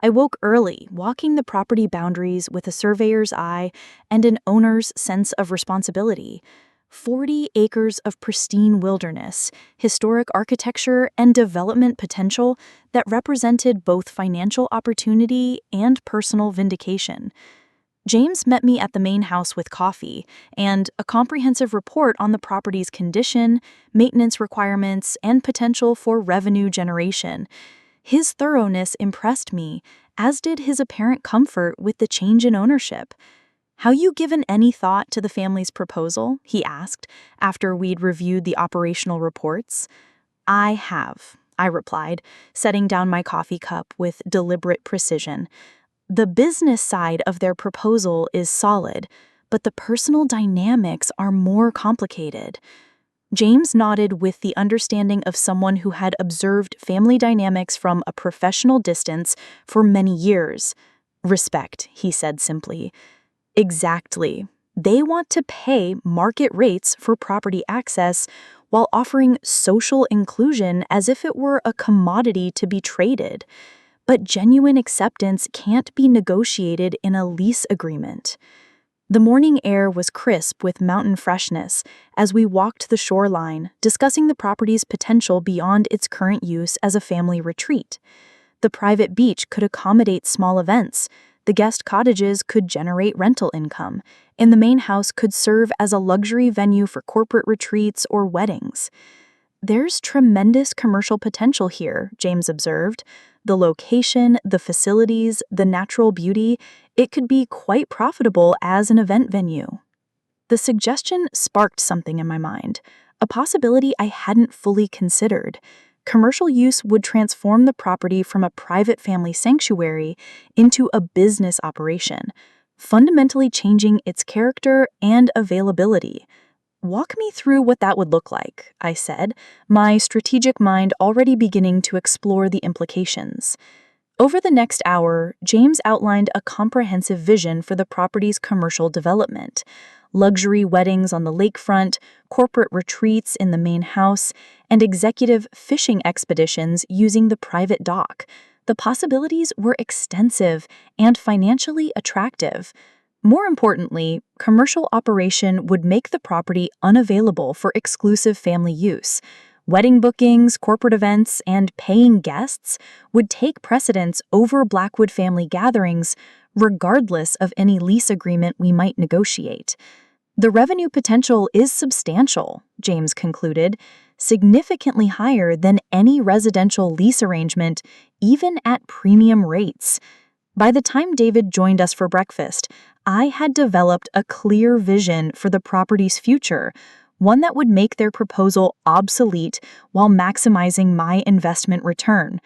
I woke early, walking the property boundaries with a surveyor's eye and an owner's sense of responsibility. 40 acres of pristine wilderness, historic architecture, and development potential that represented both financial opportunity and personal vindication. James met me at the main house with coffee and a comprehensive report on the property's condition, maintenance requirements, and potential for revenue generation. His thoroughness impressed me, as did his apparent comfort with the change in ownership. "Have you given any thought to the family's proposal?" he asked, after we'd reviewed the operational reports. "I have," I replied, setting down my coffee cup with deliberate precision. "The business side of their proposal is solid, but the personal dynamics are more complicated." James nodded with the understanding of someone who had observed family dynamics from a professional distance for many years. "Respect," he said simply. "Exactly. They want to pay market rates for property access while offering social inclusion as if it were a commodity to be traded. But genuine acceptance can't be negotiated in a lease agreement." The morning air was crisp with mountain freshness as we walked the shoreline, discussing the property's potential beyond its current use as a family retreat. The private beach could accommodate small events, the guest cottages could generate rental income, and the main house could serve as a luxury venue for corporate retreats or weddings. "There's tremendous commercial potential here," James observed. "The location, the facilities, the natural beauty, it could be quite profitable as an event venue." The suggestion sparked something in my mind, a possibility I hadn't fully considered. Commercial use would transform the property from a private family sanctuary into a business operation, fundamentally changing its character and availability. "Walk me through what that would look like," I said, my strategic mind already beginning to explore the implications. Over the next hour, James outlined a comprehensive vision for the property's commercial development. Luxury weddings on the lakefront, corporate retreats in the main house, and executive fishing expeditions using the private dock. The possibilities were extensive and financially attractive. More importantly, commercial operation would make the property unavailable for exclusive family use. Wedding bookings, corporate events, and paying guests would take precedence over Blackwood family gatherings, regardless of any lease agreement we might negotiate. The revenue potential is substantial, James concluded, significantly higher than any residential lease arrangement, even at premium rates. By the time David joined us for breakfast, I had developed a clear vision for the property's future, one that would make their proposal obsolete while maximizing my investment return.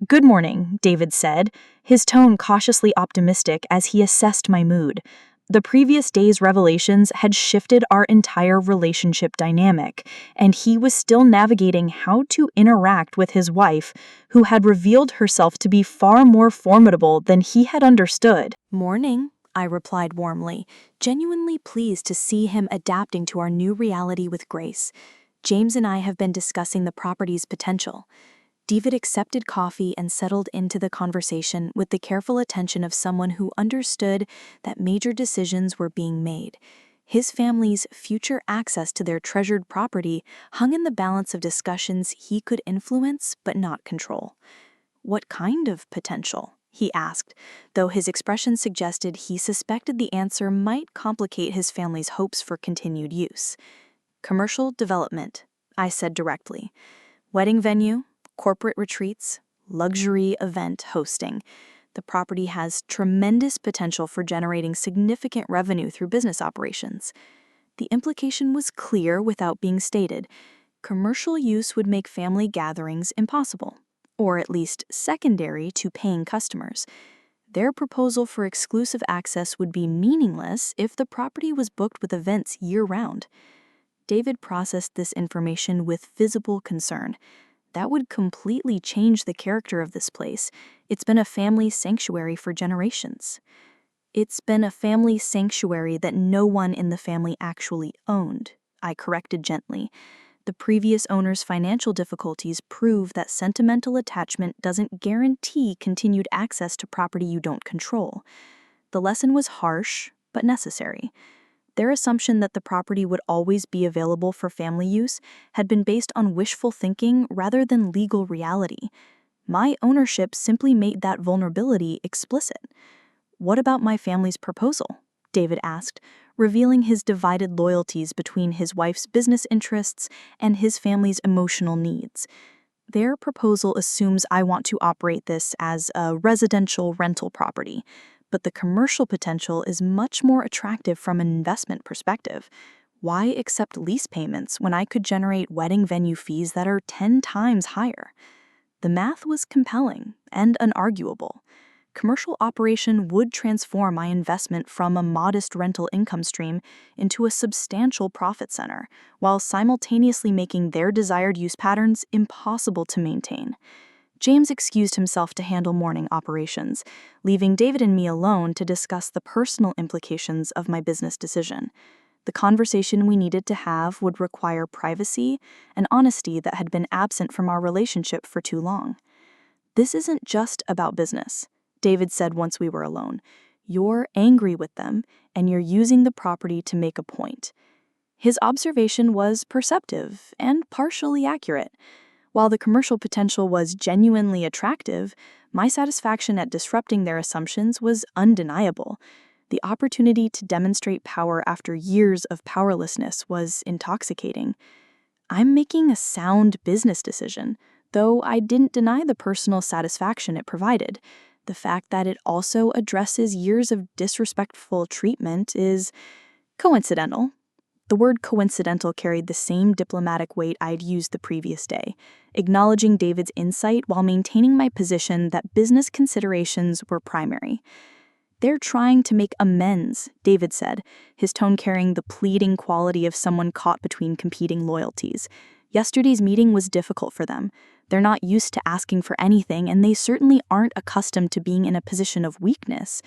"Good morning," David said, his tone cautiously optimistic as he assessed my mood. The previous day's revelations had shifted our entire relationship dynamic, and he was still navigating how to interact with his wife, who had revealed herself to be far more formidable than he had understood. "Morning," I replied warmly, genuinely pleased to see him adapting to our new reality with grace. James and I have been discussing the property's potential. David accepted coffee and settled into the conversation with the careful attention of someone who understood that major decisions were being made. His family's future access to their treasured property hung in the balance of discussions he could influence but not control. "What kind of potential?" he asked, though his expression suggested he suspected the answer might complicate his family's hopes for continued use. "Commercial development," I said directly. "Wedding venue, corporate retreats, luxury event hosting. The property has tremendous potential for generating significant revenue through business operations." The implication was clear without being stated. Commercial use would make family gatherings impossible, or at least secondary to paying customers. Their proposal for exclusive access would be meaningless if the property was booked with events year-round. David processed this information with visible concern. That would completely change the character of this place. It's been a family sanctuary for generations. "It's been a family sanctuary that no one in the family actually owned," I corrected gently. "The previous owner's financial difficulties prove that sentimental attachment doesn't guarantee continued access to property you don't control." The lesson was harsh, but necessary. Their assumption that the property would always be available for family use had been based on wishful thinking rather than legal reality. My ownership simply made that vulnerability explicit. "What about my family's proposal?" David asked, revealing his divided loyalties between his wife's business interests and his family's emotional needs. "Their proposal assumes I want to operate this as a residential rental property, but the commercial potential is much more attractive from an investment perspective. Why accept lease payments when I could generate wedding venue fees that are 10 times higher?" The math was compelling and unarguable. Commercial operation would transform my investment from a modest rental income stream into a substantial profit center, while simultaneously making their desired use patterns impossible to maintain. James excused himself to handle morning operations, leaving David and me alone to discuss the personal implications of my business decision. The conversation we needed to have would require privacy and honesty that had been absent from our relationship for too long. "This isn't just about business," David said once we were alone. "You're angry with them, and you're using the property to make a point." His observation was perceptive and partially accurate. While the commercial potential was genuinely attractive, my satisfaction at disrupting their assumptions was undeniable. The opportunity to demonstrate power after years of powerlessness was intoxicating. I'm making a sound business decision, though I didn't deny the personal satisfaction it provided. The fact that it also addresses years of disrespectful treatment is coincidental. The word coincidental carried the same diplomatic weight I'd used the previous day, acknowledging David's insight while maintaining my position that business considerations were primary. "They're trying to make amends," David said, his tone carrying the pleading quality of someone caught between competing loyalties. "Yesterday's meeting was difficult for them. They're not used to asking for anything, and they certainly aren't accustomed to being in a position of weakness."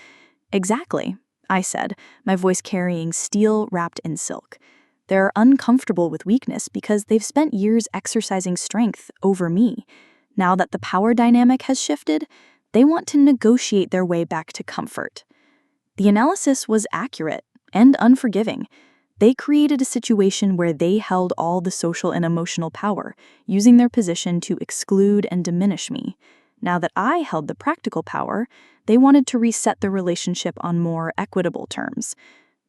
"Exactly," I said, my voice carrying steel wrapped in silk. "They're uncomfortable with weakness because they've spent years exercising strength over me. Now that the power dynamic has shifted, they want to negotiate their way back to comfort." The analysis was accurate and unforgiving. They created a situation where they held all the social and emotional power, using their position to exclude and diminish me. Now that I held the practical power, they wanted to reset the relationship on more equitable terms.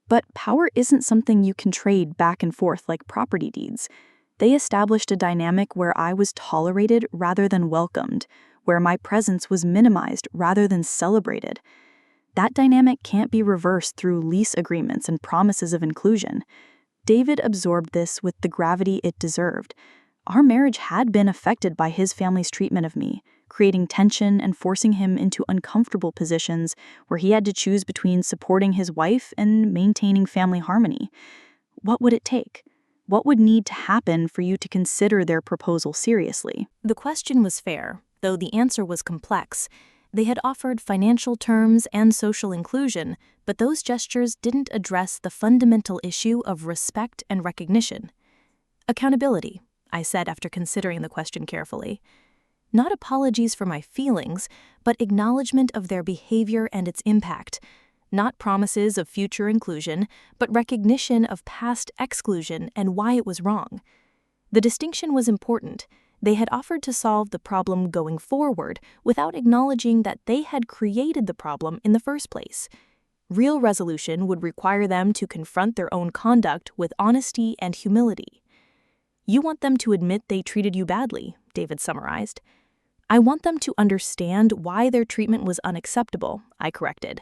But power isn't something you can trade back and forth like property deeds. They established a dynamic where I was tolerated rather than welcomed, where my presence was minimized rather than celebrated. That dynamic can't be reversed through lease agreements and promises of inclusion. David absorbed this with the gravity it deserved. Our marriage had been affected by his family's treatment of me, creating tension and forcing him into uncomfortable positions where he had to choose between supporting his wife and maintaining family harmony. What would it take? What would need to happen for you to consider their proposal seriously? The question was fair, though the answer was complex. They had offered financial terms and social inclusion, but those gestures didn't address the fundamental issue of respect and recognition. Accountability, I said after considering the question carefully. Not apologies for my feelings, but acknowledgement of their behavior and its impact. Not promises of future inclusion, but recognition of past exclusion and why it was wrong. The distinction was important. They had offered to solve the problem going forward without acknowledging that they had created the problem in the first place. Real resolution would require them to confront their own conduct with honesty and humility. You want them to admit they treated you badly, David summarized. I want them to understand why their treatment was unacceptable, I corrected.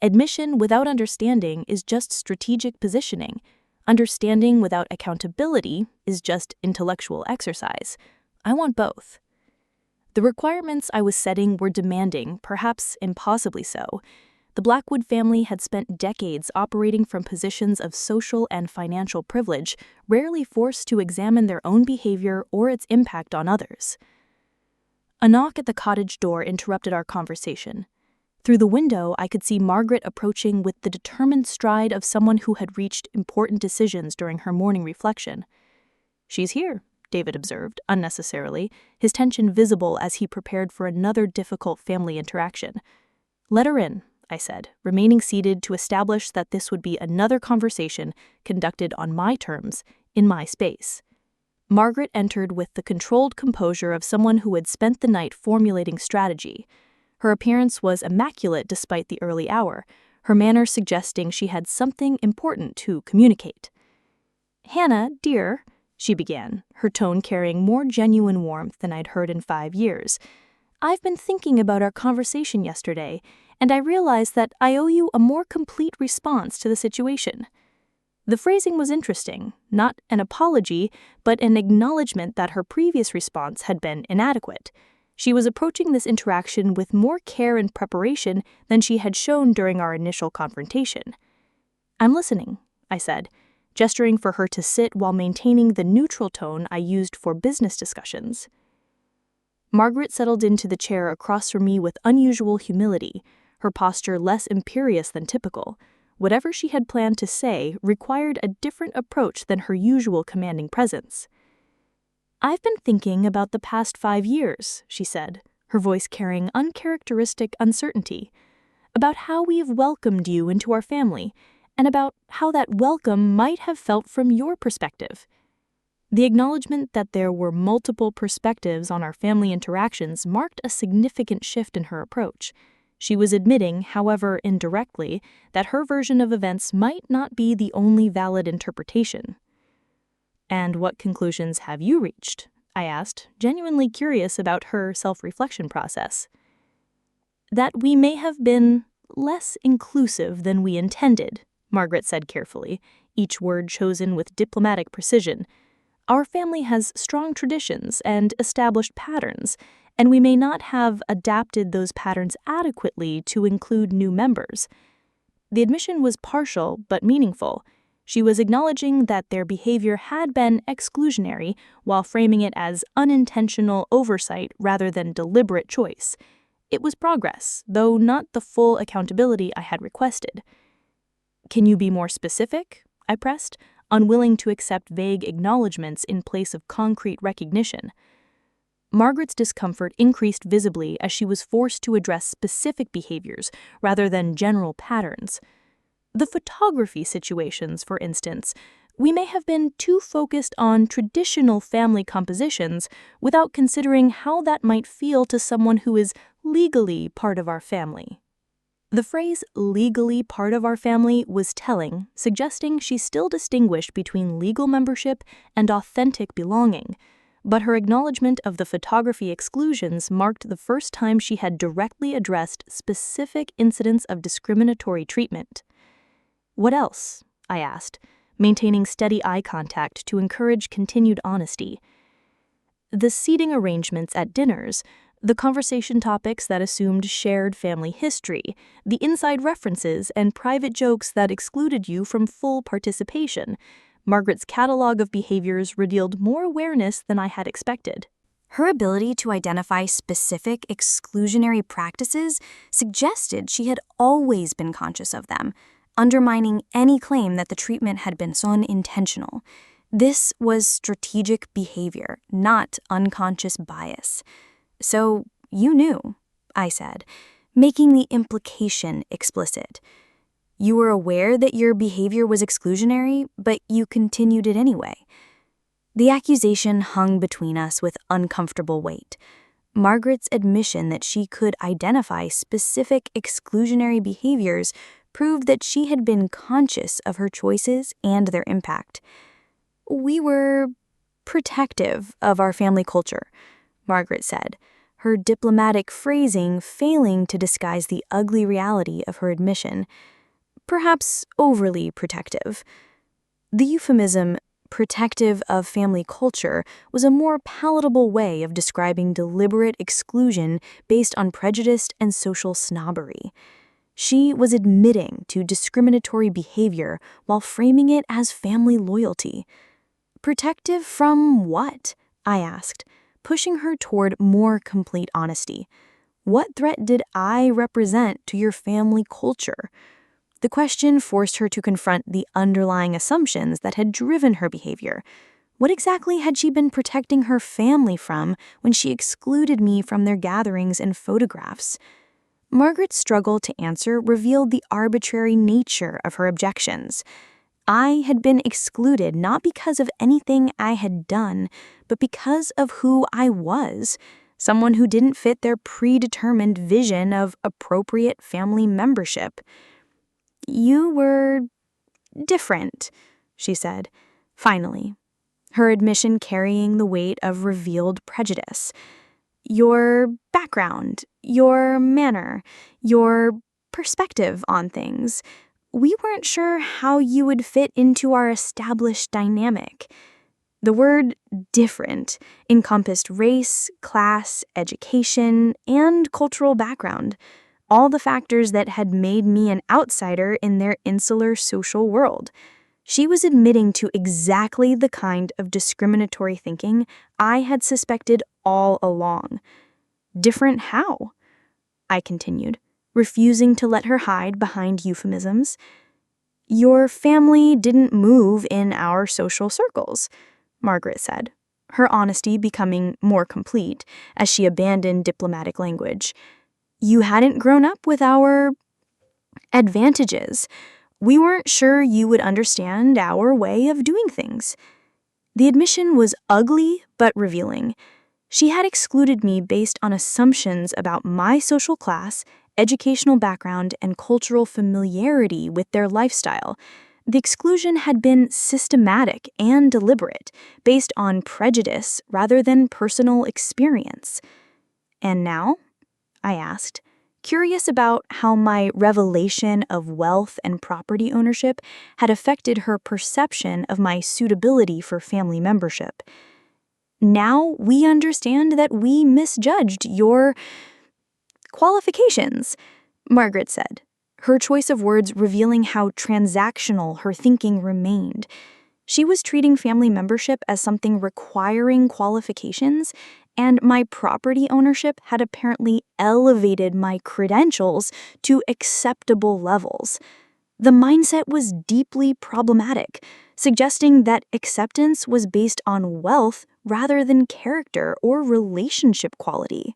Admission without understanding is just strategic positioning. Understanding without accountability is just intellectual exercise. I want both. The requirements I was setting were demanding, perhaps impossibly so. The Blackwood family had spent decades operating from positions of social and financial privilege, rarely forced to examine their own behavior or its impact on others. A knock at the cottage door interrupted our conversation. Through the window, I could see Margaret approaching with the determined stride of someone who had reached important decisions during her morning reflection. "She's here," David observed, unnecessarily, his tension visible as he prepared for another difficult family interaction. "Let her in," I said, remaining seated to establish that this would be another conversation conducted on my terms, in my space. Margaret entered with the controlled composure of someone who had spent the night formulating strategy. Her appearance was immaculate despite the early hour, her manner suggesting she had something important to communicate. "Hannah, dear," she began, her tone carrying more genuine warmth than I'd heard in 5 years. "I've been thinking about our conversation yesterday, and I realize that I owe you a more complete response to the situation." The phrasing was interesting, not an apology, but an acknowledgement that her previous response had been inadequate. She was approaching this interaction with more care and preparation than she had shown during our initial confrontation. "I'm listening," I said, gesturing for her to sit while maintaining the neutral tone I used for business discussions. Margaret settled into the chair across from me with unusual humility, her posture less imperious than typical. Whatever she had planned to say required a different approach than her usual commanding presence. "I've been thinking about the past 5 years," she said, her voice carrying uncharacteristic uncertainty, "about how we've welcomed you into our family, and about how that welcome might have felt from your perspective." The acknowledgement that there were multiple perspectives on our family interactions marked a significant shift in her approach. She was admitting, however indirectly, that her version of events might not be the only valid interpretation. "And what conclusions have you reached?" I asked, genuinely curious about her self-reflection process. "That we may have been less inclusive than we intended," Margaret said carefully, each word chosen with diplomatic precision. "Our family has strong traditions and established patterns, and we may not have adapted those patterns adequately to include new members." The admission was partial but meaningful. She was acknowledging that their behavior had been exclusionary while framing it as unintentional oversight rather than deliberate choice. It was progress, though not the full accountability I had requested. "Can you be more specific?" I pressed, unwilling to accept vague acknowledgments in place of concrete recognition. Margaret's discomfort increased visibly as she was forced to address specific behaviors rather than general patterns. "The photography situations, for instance, we may have been too focused on traditional family compositions without considering how that might feel to someone who is legally part of our family." The phrase legally part of our family was telling, suggesting she still distinguished between legal membership and authentic belonging. But her acknowledgement of the photography exclusions marked the first time she had directly addressed specific incidents of discriminatory treatment. "What else?" I asked, maintaining steady eye contact to encourage continued honesty. "The seating arrangements at dinners, the conversation topics that assumed shared family history, the inside references and private jokes that excluded you from full participation. Margaret's catalog of behaviors revealed more awareness than I had expected." Her ability to identify specific exclusionary practices suggested she had always been conscious of them, undermining any claim that the treatment had been unintentional. This was strategic behavior, not unconscious bias. "So, you knew," I said, making the implication explicit. "You were aware that your behavior was exclusionary, but you continued it anyway." The accusation hung between us with uncomfortable weight. Margaret's admission that she could identify specific exclusionary behaviors proved that she had been conscious of her choices and their impact. "We were protective of our family culture," Margaret said, her diplomatic phrasing failing to disguise the ugly reality of her admission. "Perhaps overly protective." The euphemism, protective of family culture, was a more palatable way of describing deliberate exclusion based on prejudice and social snobbery. She was admitting to discriminatory behavior while framing it as family loyalty. "Protective from what?" I asked, pushing her toward more complete honesty. "What threat did I represent to your family culture?" The question forced her to confront the underlying assumptions that had driven her behavior. What exactly had she been protecting her family from when she excluded me from their gatherings and photographs? Margaret's struggle to answer revealed the arbitrary nature of her objections. I had been excluded not because of anything I had done, but because of who I was, someone who didn't fit their predetermined vision of appropriate family membership. "You were different," she said, finally, her admission carrying the weight of revealed prejudice. "Your background, your manner, your perspective on things. We weren't sure how you would fit into our established dynamic." The word different encompassed race, class, education, and cultural background, all the factors that had made me an outsider in their insular social world. She was admitting to exactly the kind of discriminatory thinking I had suspected all along. "Different how?" I continued, refusing to let her hide behind euphemisms. "Your family didn't move in our social circles," Margaret said, her honesty becoming more complete as she abandoned diplomatic language. "You hadn't grown up with our advantages. We weren't sure you would understand our way of doing things." The admission was ugly but revealing. She had excluded me based on assumptions about my social class, educational background, and cultural familiarity with their lifestyle. The exclusion had been systematic and deliberate, based on prejudice rather than personal experience. "And now?" I asked, curious about how my revelation of wealth and property ownership had affected her perception of my suitability for family membership. "Now we understand that we misjudged your qualifications," Margaret said, her choice of words revealing how transactional her thinking remained. She was treating family membership as something requiring qualifications, and my property ownership had apparently elevated my credentials to acceptable levels. The mindset was deeply problematic, suggesting that acceptance was based on wealth rather than character or relationship quality.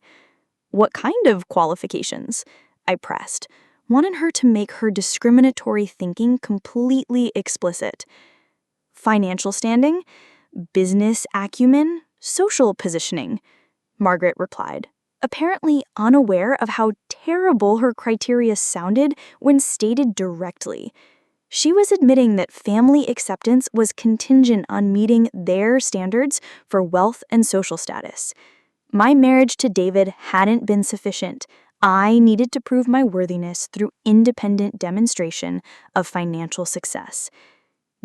"What kind of qualifications?" I pressed, wanting her to make her discriminatory thinking completely explicit. "Financial standing, business acumen, social positioning," Margaret replied, apparently unaware of how terrible her criteria sounded when stated directly. She was admitting that family acceptance was contingent on meeting their standards for wealth and social status. My marriage to David hadn't been sufficient. I needed to prove my worthiness through independent demonstration of financial success.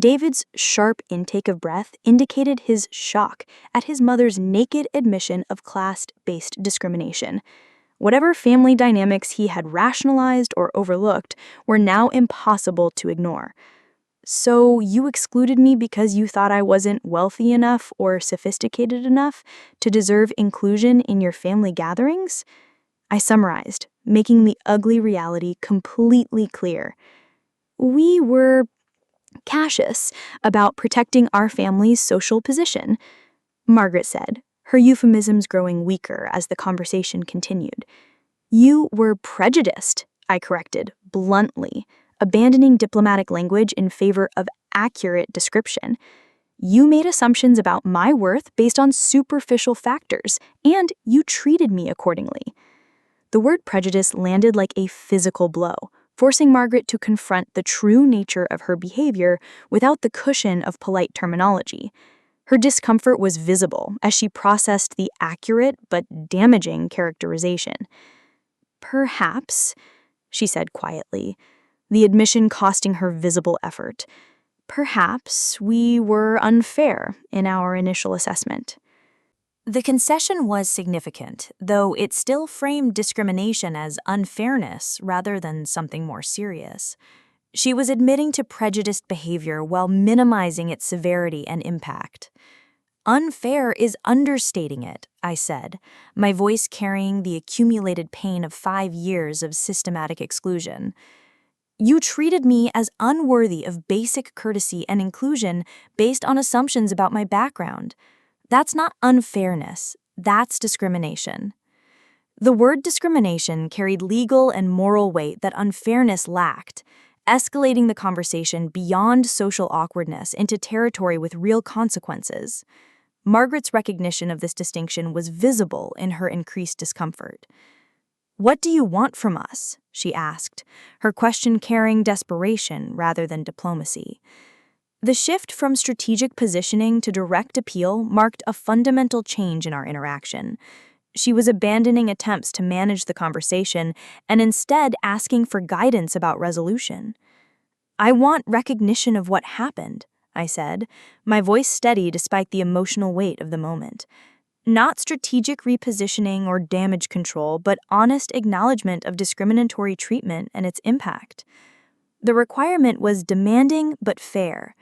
David's sharp intake of breath indicated his shock at his mother's naked admission of class-based discrimination. Whatever family dynamics he had rationalized or overlooked were now impossible to ignore. "So you excluded me because you thought I wasn't wealthy enough or sophisticated enough to deserve inclusion in your family gatherings?" I summarized, making the ugly reality completely clear. "We were cautious about protecting our family's social position," Margaret said, her euphemisms growing weaker as the conversation continued. "You were prejudiced," I corrected, bluntly, abandoning diplomatic language in favor of accurate description. "You made assumptions about my worth based on superficial factors, and you treated me accordingly." The word prejudice landed like a physical blow, forcing Margaret to confront the true nature of her behavior without the cushion of polite terminology. Her discomfort was visible as she processed the accurate but damaging characterization. "Perhaps," she said quietly, the admission costing her visible effort, "perhaps we were unfair in our initial assessment." The concession was significant, though it still framed discrimination as unfairness rather than something more serious. She was admitting to prejudiced behavior while minimizing its severity and impact. "Unfair is understating it," I said, my voice carrying the accumulated pain of 5 years of systematic exclusion. "You treated me as unworthy of basic courtesy and inclusion based on assumptions about my background. That's not unfairness, that's discrimination." The word discrimination carried legal and moral weight that unfairness lacked, escalating the conversation beyond social awkwardness into territory with real consequences. Margaret's recognition of this distinction was visible in her increased discomfort. "What do you want from us?" she asked, her question carrying desperation rather than diplomacy. The shift from strategic positioning to direct appeal marked a fundamental change in our interaction. She was abandoning attempts to manage the conversation and instead asking for guidance about resolution. "I want recognition of what happened," I said, my voice steady despite the emotional weight of the moment. "Not strategic repositioning or damage control, but honest acknowledgement of discriminatory treatment and its impact." The requirement was demanding but fair.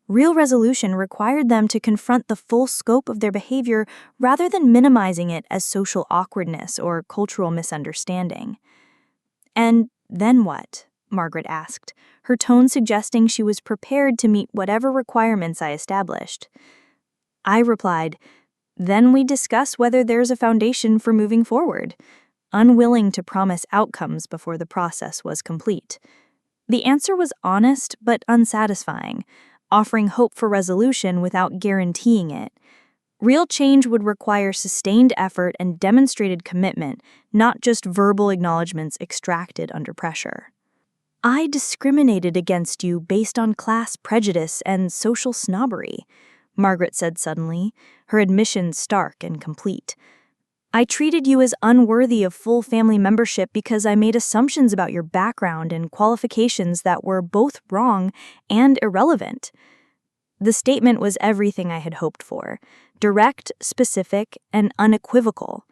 Real resolution required them to confront the full scope of their behavior rather than minimizing it as social awkwardness or cultural misunderstanding. "And then what?" Margaret asked, her tone suggesting she was prepared to meet whatever requirements I established. I replied, "Then we discuss whether there's a foundation for moving forward," unwilling to promise outcomes before the process was complete. The answer was honest but unsatisfying, offering hope for resolution without guaranteeing it. Real change would require sustained effort and demonstrated commitment, not just verbal acknowledgments extracted under pressure. "I discriminated against you based on class prejudice and social snobbery," Margaret said suddenly, her admission stark and complete. "I treated you as unworthy of full family membership because I made assumptions about your background and qualifications that were both wrong and irrelevant." The statement was everything I had hoped for: direct, specific, and unequivocal.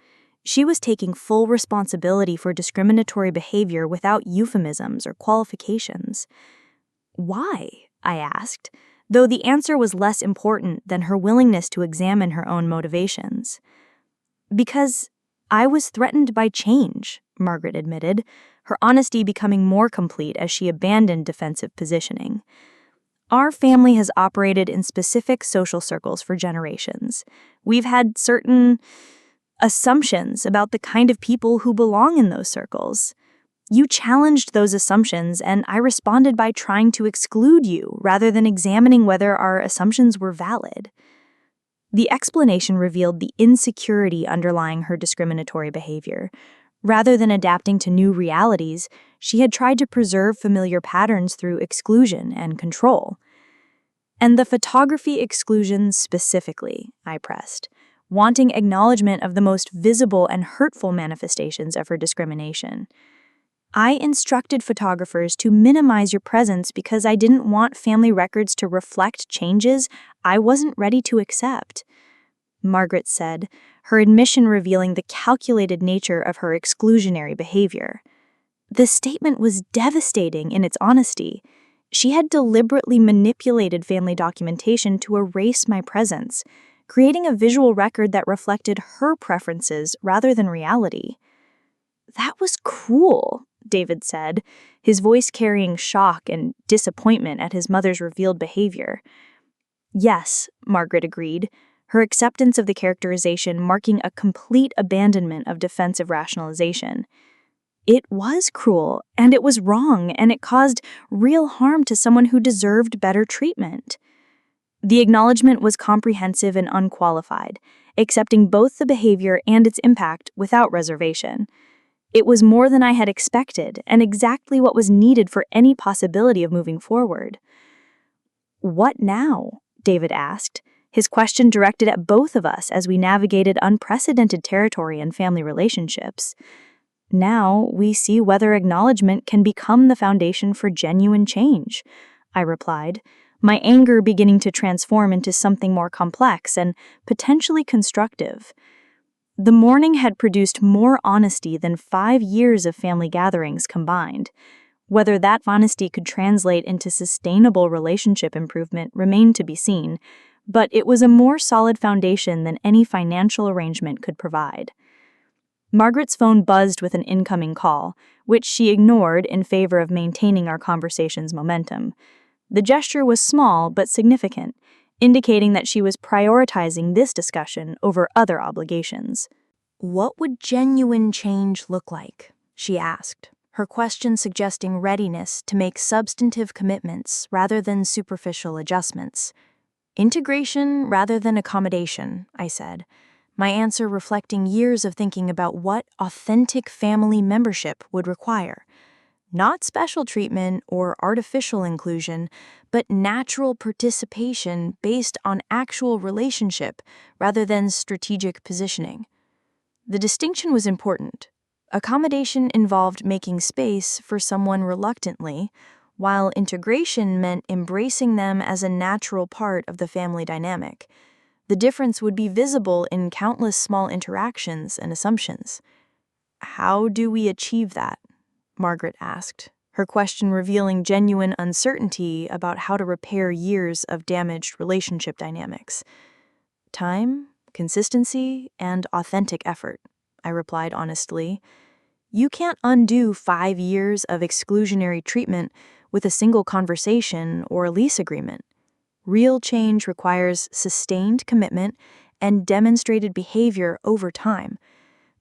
She was taking full responsibility for discriminatory behavior without euphemisms or qualifications. "Why?" I asked, though the answer was less important than her willingness to examine her own motivations. "Because I was threatened by change," Margaret admitted, her honesty becoming more complete as she abandoned defensive positioning. "Our family has operated in specific social circles for generations. We've had certain assumptions about the kind of people who belong in those circles. You challenged those assumptions, and I responded by trying to exclude you rather than examining whether our assumptions were valid." The explanation revealed the insecurity underlying her discriminatory behavior. Rather than adapting to new realities, she had tried to preserve familiar patterns through exclusion and control. And the photography exclusion specifically, I pressed, wanting acknowledgement of the most visible and hurtful manifestations of her discrimination. I instructed photographers to minimize your presence because I didn't want family records to reflect changes I wasn't ready to accept, Margaret said, her admission revealing the calculated nature of her exclusionary behavior. The statement was devastating in its honesty. She had deliberately manipulated family documentation to erase my presence, creating a visual record that reflected her preferences rather than reality. That was cruel, David said, his voice carrying shock and disappointment at his mother's revealed behavior. Yes, Margaret agreed, her acceptance of the characterization marking a complete abandonment of defensive rationalization. It was cruel, and it was wrong, and it caused real harm to someone who deserved better treatment. The acknowledgement was comprehensive and unqualified, accepting both the behavior and its impact without reservation. It was more than I had expected, and exactly what was needed for any possibility of moving forward. "What now?" David asked, his question directed at both of us as we navigated unprecedented territory in family relationships. "Now we see whether acknowledgement can become the foundation for genuine change," I replied, my anger beginning to transform into something more complex and potentially constructive. The morning had produced more honesty than 5 years of family gatherings combined. Whether that honesty could translate into sustainable relationship improvement remained to be seen, but it was a more solid foundation than any financial arrangement could provide. Margaret's phone buzzed with an incoming call, which she ignored in favor of maintaining our conversation's momentum. The gesture was small but significant, indicating that she was prioritizing this discussion over other obligations. "What would genuine change look like?" she asked, her question suggesting readiness to make substantive commitments rather than superficial adjustments. "Integration rather than accommodation," I said, my answer reflecting years of thinking about what authentic family membership would require. Not special treatment or artificial inclusion, but natural participation based on actual relationship rather than strategic positioning. The distinction was important. Accommodation involved making space for someone reluctantly, while integration meant embracing them as a natural part of the family dynamic. The difference would be visible in countless small interactions and assumptions. "How do we achieve that?" Margaret asked, her question revealing genuine uncertainty about how to repair years of damaged relationship dynamics. "Time, consistency, and authentic effort," I replied honestly. "You can't undo 5 years of exclusionary treatment with a single conversation or a lease agreement. Real change requires sustained commitment and demonstrated behavior over time.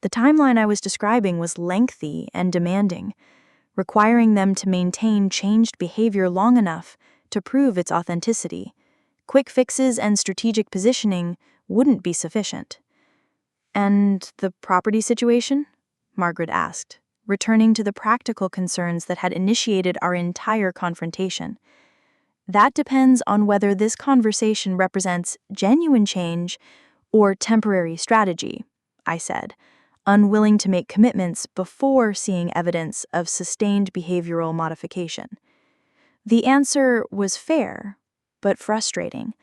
The timeline I was describing was lengthy and demanding, requiring them to maintain changed behavior long enough to prove its authenticity. Quick fixes and strategic positioning wouldn't be sufficient." "And the property situation?" Margaret asked, returning to the practical concerns that had initiated our entire confrontation. "That depends on whether this conversation represents genuine change or temporary strategy," I said, unwilling to make commitments before seeing evidence of sustained behavioral modification. The answer was fair, but frustrating,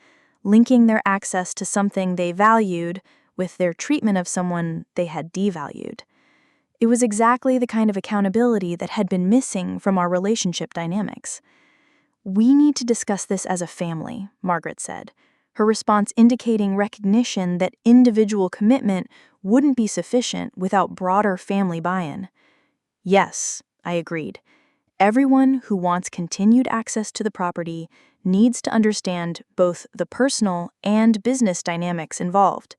linking their access to something they valued with their treatment of someone they had devalued. It was exactly the kind of accountability that had been missing from our relationship dynamics. "We need to discuss this as a family," Margaret said, her response indicating recognition that individual commitment wouldn't be sufficient without broader family buy-in. "Yes," I agreed. "Everyone who wants continued access to the property needs to understand both the personal and business dynamics involved."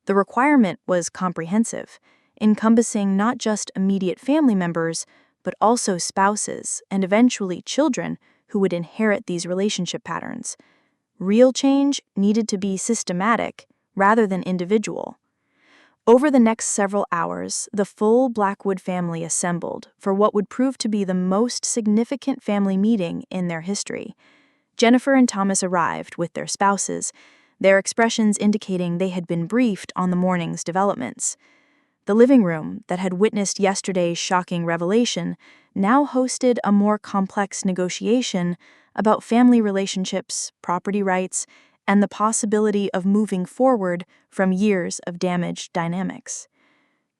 The requirement was comprehensive, encompassing not just immediate family members, but also spouses and eventually children who would inherit these relationship patterns. Real change needed to be systematic rather than individual. Over the next several hours, the full Blackwood family assembled for what would prove to be the most significant family meeting in their history. Jennifer and Thomas arrived with their spouses, their expressions indicating they had been briefed on the morning's developments. The living room that had witnessed yesterday's shocking revelation now hosted a more complex negotiation about family relationships, property rights, and the possibility of moving forward from years of damaged dynamics.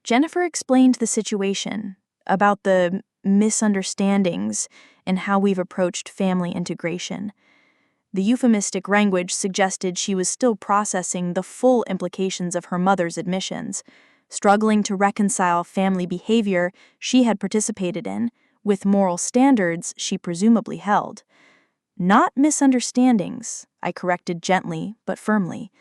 Jennifer explained the situation, about the misunderstandings and how we've approached family integration. The euphemistic language suggested she was still processing the full implications of her mother's admissions, struggling to reconcile family behavior she had participated in with moral standards she presumably held. Not misunderstandings, I corrected gently but firmly.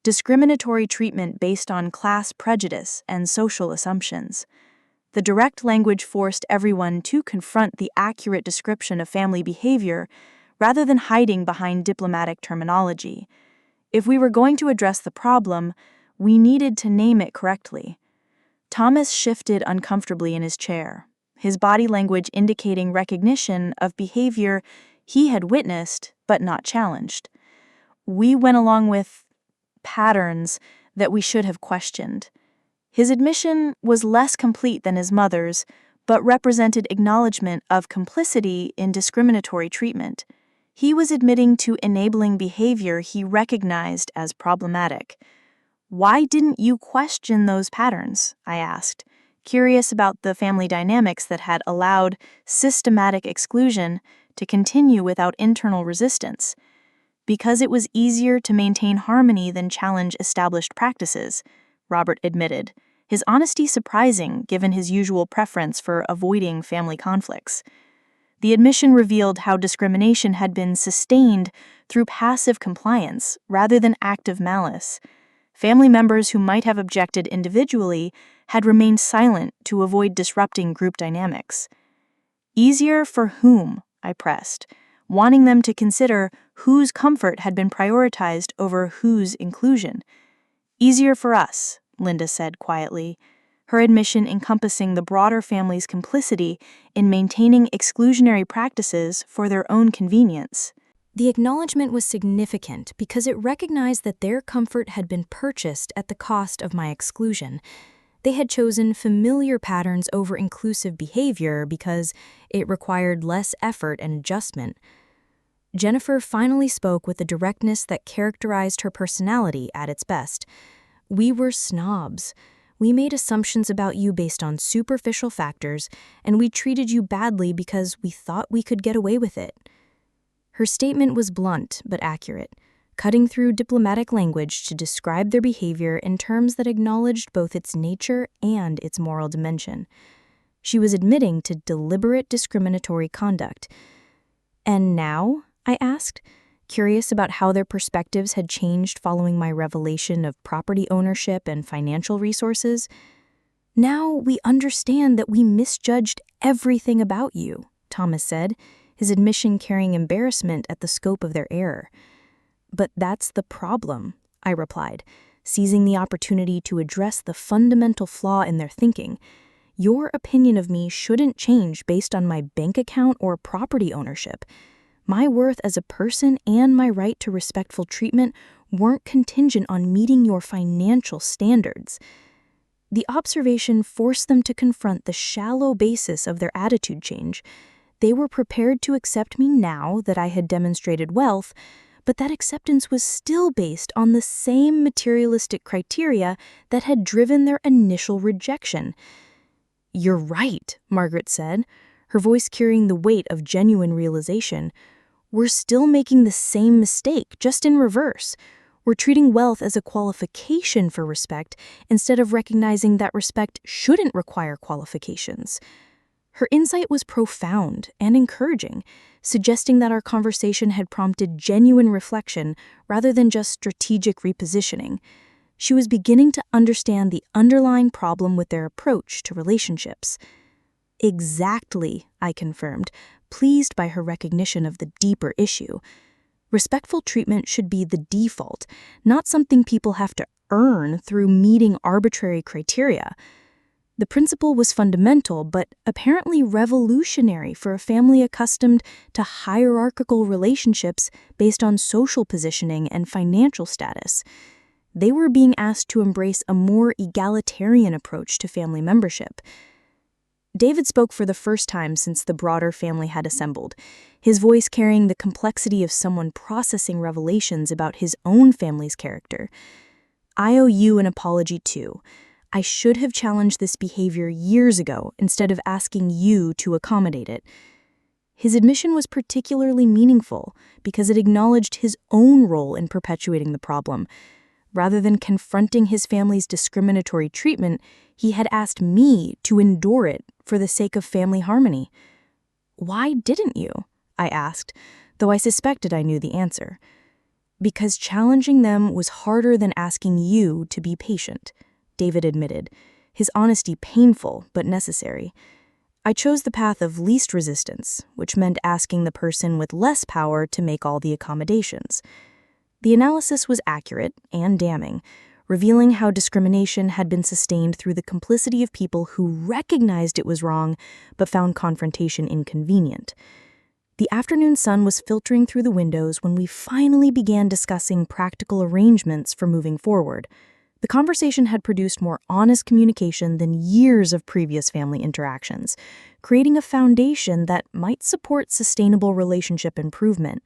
Discriminatory treatment based on class prejudice and social assumptions. The direct language forced everyone to confront the accurate description of family behavior rather than hiding behind diplomatic terminology. If we were going to address the problem, we needed to name it correctly. Thomas shifted uncomfortably in his chair, his body language indicating recognition of behavior he had witnessed but not challenged. We went along with patterns that we should have questioned. His admission was less complete than his mother's, but represented acknowledgement of complicity in discriminatory treatment. He was admitting to enabling behavior he recognized as problematic. Why didn't you question those patterns? I asked, curious about the family dynamics that had allowed systematic exclusion to continue without internal resistance. Because it was easier to maintain harmony than challenge established practices, Robert admitted, his honesty surprising given his usual preference for avoiding family conflicts. The admission revealed how discrimination had been sustained through passive compliance rather than active malice. Family members who might have objected individually had remained silent to avoid disrupting group dynamics. Easier for whom? I pressed, wanting them to consider whose comfort had been prioritized over whose inclusion. Easier for us, Linda said quietly, her admission encompassing the broader family's complicity in maintaining exclusionary practices for their own convenience. The acknowledgement was significant because it recognized that their comfort had been purchased at the cost of my exclusion. They had chosen familiar patterns over inclusive behavior because it required less effort and adjustment. Jennifer finally spoke with the directness that characterized her personality at its best. We were snobs. We made assumptions about you based on superficial factors, and we treated you badly because we thought we could get away with it. Her statement was blunt but accurate, cutting through diplomatic language to describe their behavior in terms that acknowledged both its nature and its moral dimension. She was admitting to deliberate discriminatory conduct. And now? I asked, curious about how their perspectives had changed following my revelation of property ownership and financial resources. Now we understand that we misjudged everything about you, Thomas said, his admission carrying embarrassment at the scope of their error. But that's the problem, I replied, seizing the opportunity to address the fundamental flaw in their thinking. Your opinion of me shouldn't change based on my bank account or property ownership. My worth as a person and my right to respectful treatment weren't contingent on meeting your financial standards. The observation forced them to confront the shallow basis of their attitude change. They were prepared to accept me now that I had demonstrated wealth, but that acceptance was still based on the same materialistic criteria that had driven their initial rejection. You're right, Margaret said, her voice carrying the weight of genuine realization. We're still making the same mistake, just in reverse. We're treating wealth as a qualification for respect instead of recognizing that respect shouldn't require qualifications. Her insight was profound and encouraging, suggesting that our conversation had prompted genuine reflection rather than just strategic repositioning. She was beginning to understand the underlying problem with their approach to relationships. Exactly, I confirmed, pleased by her recognition of the deeper issue. Respectful treatment should be the default, not something people have to earn through meeting arbitrary criteria. The principle was fundamental, but apparently revolutionary for a family accustomed to hierarchical relationships based on social positioning and financial status. They were being asked to embrace a more egalitarian approach to family membership. David spoke for the first time since the broader family had assembled, his voice carrying the complexity of someone processing revelations about his own family's character. "I owe you an apology too. I should have challenged this behavior years ago instead of asking you to accommodate it." His admission was particularly meaningful because it acknowledged his own role in perpetuating the problem. Rather than confronting his family's discriminatory treatment, he had asked me to endure it for the sake of family harmony. "Why didn't you?" I asked, though I suspected I knew the answer. "Because challenging them was harder than asking you to be patient," David admitted, his honesty painful but necessary. "I chose the path of least resistance, which meant asking the person with less power to make all the accommodations." The analysis was accurate and damning, revealing how discrimination had been sustained through the complicity of people who recognized it was wrong but found confrontation inconvenient. The afternoon sun was filtering through the windows when we finally began discussing practical arrangements for moving forward. The conversation had produced more honest communication than years of previous family interactions, creating a foundation that might support sustainable relationship improvement.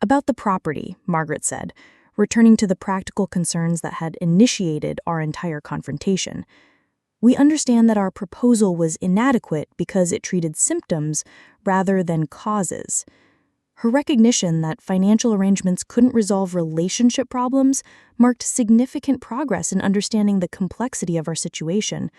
"About the property," Margaret said, returning to the practical concerns that had initiated our entire confrontation. "We understand that our proposal was inadequate because it treated symptoms rather than causes." Her recognition that financial arrangements couldn't resolve relationship problems marked significant progress in understanding the complexity of our situation.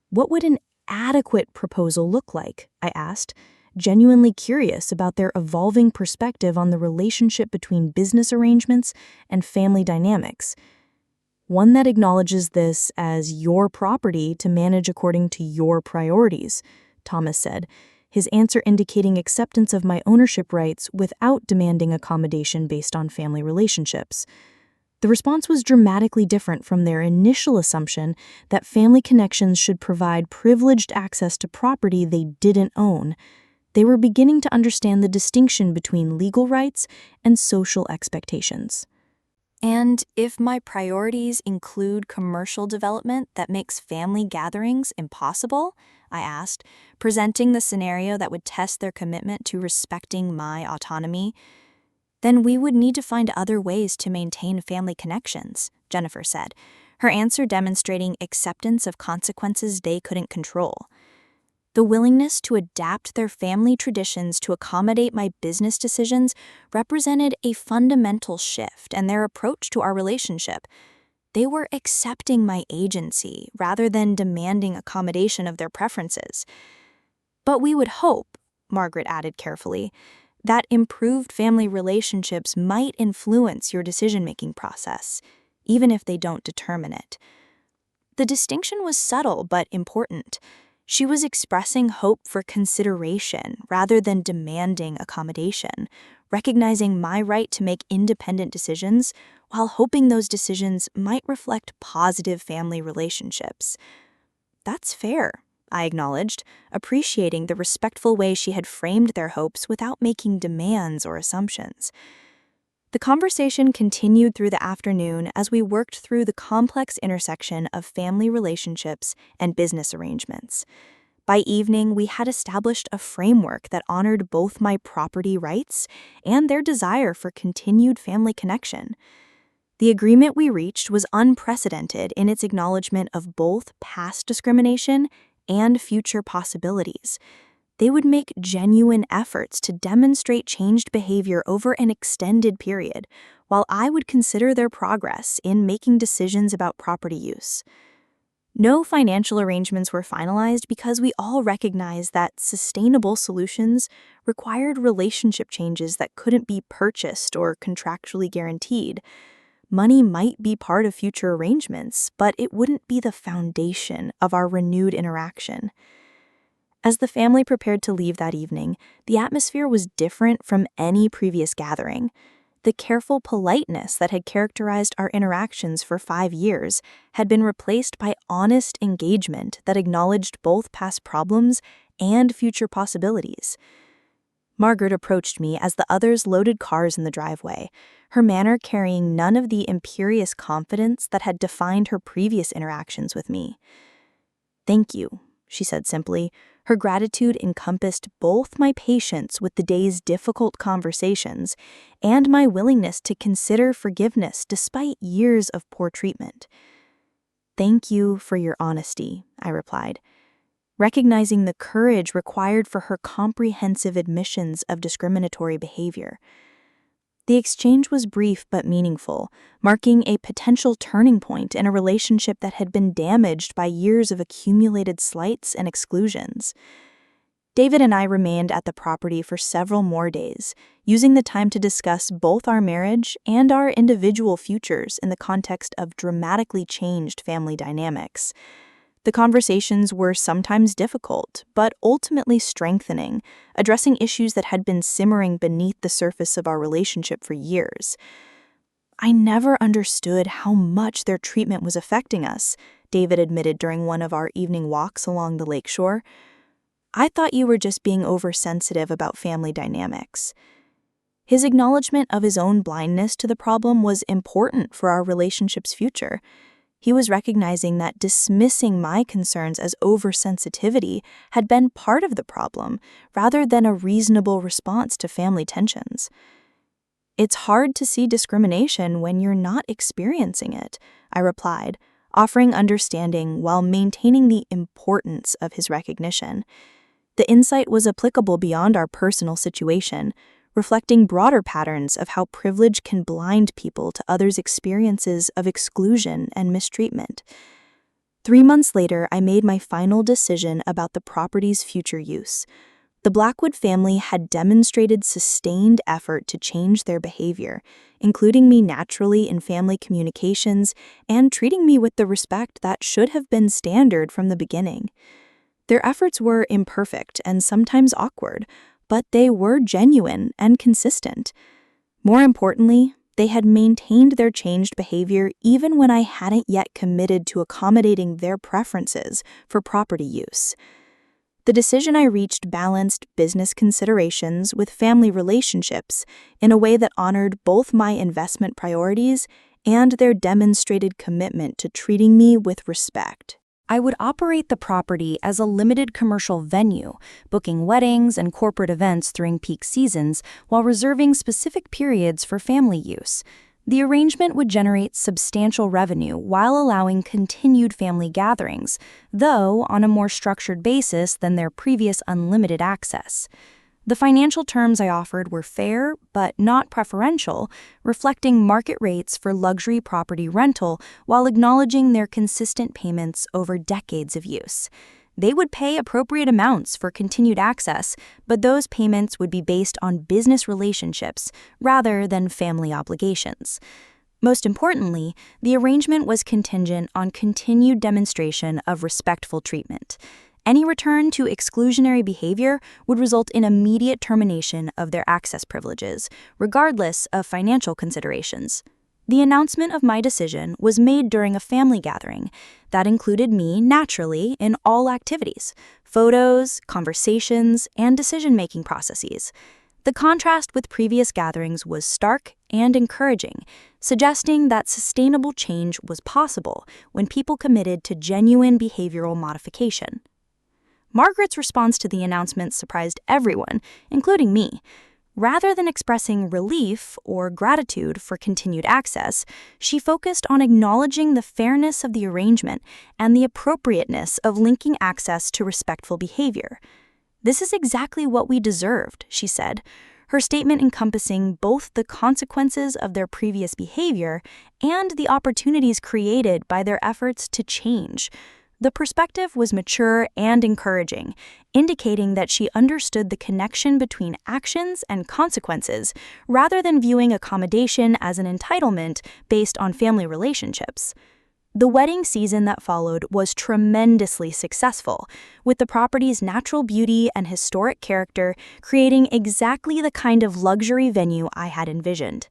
"What would an adequate proposal look like?" I asked, genuinely curious about their evolving perspective on the relationship between business arrangements and family dynamics. "One that acknowledges this as your property to manage according to your priorities," Thomas said, his answer indicating acceptance of my ownership rights without demanding accommodation based on family relationships. The response was dramatically different from their initial assumption that family connections should provide privileged access to property they didn't own. They were beginning to understand the distinction between legal rights and social expectations. "And if my priorities include commercial development that makes family gatherings impossible?" I asked, presenting the scenario that would test their commitment to respecting my autonomy. "Then we would need to find other ways to maintain family connections," Jennifer said, her answer demonstrating acceptance of consequences they couldn't control. The willingness to adapt their family traditions to accommodate my business decisions represented a fundamental shift in their approach to our relationship. They were accepting my agency rather than demanding accommodation of their preferences. "But we would hope," Margaret added carefully, "that improved family relationships might influence your decision-making process, even if they don't determine it." The distinction was subtle but important. She was expressing hope for consideration rather than demanding accommodation, recognizing my right to make independent decisions while hoping those decisions might reflect positive family relationships. "That's fair," I acknowledged, appreciating the respectful way she had framed their hopes without making demands or assumptions. The conversation continued through the afternoon as we worked through the complex intersection of family relationships and business arrangements. By evening, we had established a framework that honored both my property rights and their desire for continued family connection. The agreement we reached was unprecedented in its acknowledgement of both past discrimination and future possibilities. They would make genuine efforts to demonstrate changed behavior over an extended period, while I would consider their progress in making decisions about property use. No financial arrangements were finalized because we all recognized that sustainable solutions required relationship changes that couldn't be purchased or contractually guaranteed. Money might be part of future arrangements, but it wouldn't be the foundation of our renewed interaction. As the family prepared to leave that evening, the atmosphere was different from any previous gathering. The careful politeness that had characterized our interactions for 5 years had been replaced by honest engagement that acknowledged both past problems and future possibilities. Margaret approached me as the others loaded cars in the driveway, her manner carrying none of the imperious confidence that had defined her previous interactions with me. "Thank you," she said simply. Her gratitude encompassed both my patience with the day's difficult conversations and my willingness to consider forgiveness despite years of poor treatment. "Thank you for your honesty," I replied, recognizing the courage required for her comprehensive admissions of discriminatory behavior. The exchange was brief but meaningful, marking a potential turning point in a relationship that had been damaged by years of accumulated slights and exclusions. David and I remained at the property for several more days, using the time to discuss both our marriage and our individual futures in the context of dramatically changed family dynamics. The conversations were sometimes difficult, but ultimately strengthening, addressing issues that had been simmering beneath the surface of our relationship for years. "I never understood how much their treatment was affecting us," David admitted during one of our evening walks along the lakeshore. "I thought you were just being oversensitive about family dynamics." His acknowledgement of his own blindness to the problem was important for our relationship's future. He was recognizing that dismissing my concerns as oversensitivity had been part of the problem, rather than a reasonable response to family tensions. "It's hard to see discrimination when you're not experiencing it," I replied, offering understanding while maintaining the importance of his recognition. The insight was applicable beyond our personal situation, reflecting broader patterns of how privilege can blind people to others' experiences of exclusion and mistreatment. 3 months later, I made my final decision about the property's future use. The Blackwood family had demonstrated sustained effort to change their behavior, including me naturally in family communications and treating me with the respect that should have been standard from the beginning. Their efforts were imperfect and sometimes awkward, but they were genuine and consistent. More importantly, they had maintained their changed behavior even when I hadn't yet committed to accommodating their preferences for property use. The decision I reached balanced business considerations with family relationships in a way that honored both my investment priorities and their demonstrated commitment to treating me with respect. I would operate the property as a limited commercial venue, booking weddings and corporate events during peak seasons while reserving specific periods for family use. The arrangement would generate substantial revenue while allowing continued family gatherings, though on a more structured basis than their previous unlimited access. The financial terms I offered were fair, but not preferential, reflecting market rates for luxury property rental while acknowledging their consistent payments over decades of use. They would pay appropriate amounts for continued access, but those payments would be based on business relationships rather than family obligations. Most importantly, the arrangement was contingent on continued demonstration of respectful treatment. Any return to exclusionary behavior would result in immediate termination of their access privileges, regardless of financial considerations. The announcement of my decision was made during a family gathering that included me naturally in all activities, photos, conversations, and decision-making processes. The contrast with previous gatherings was stark and encouraging, suggesting that sustainable change was possible when people committed to genuine behavioral modification. Margaret's response to the announcement surprised everyone, including me. Rather than expressing relief or gratitude for continued access, she focused on acknowledging the fairness of the arrangement and the appropriateness of linking access to respectful behavior. "This is exactly what we deserved," she said, her statement encompassing both the consequences of their previous behavior and the opportunities created by their efforts to change. The perspective was mature and encouraging, indicating that she understood the connection between actions and consequences, rather than viewing accommodation as an entitlement based on family relationships. The wedding season that followed was tremendously successful, with the property's natural beauty and historic character creating exactly the kind of luxury venue I had envisioned.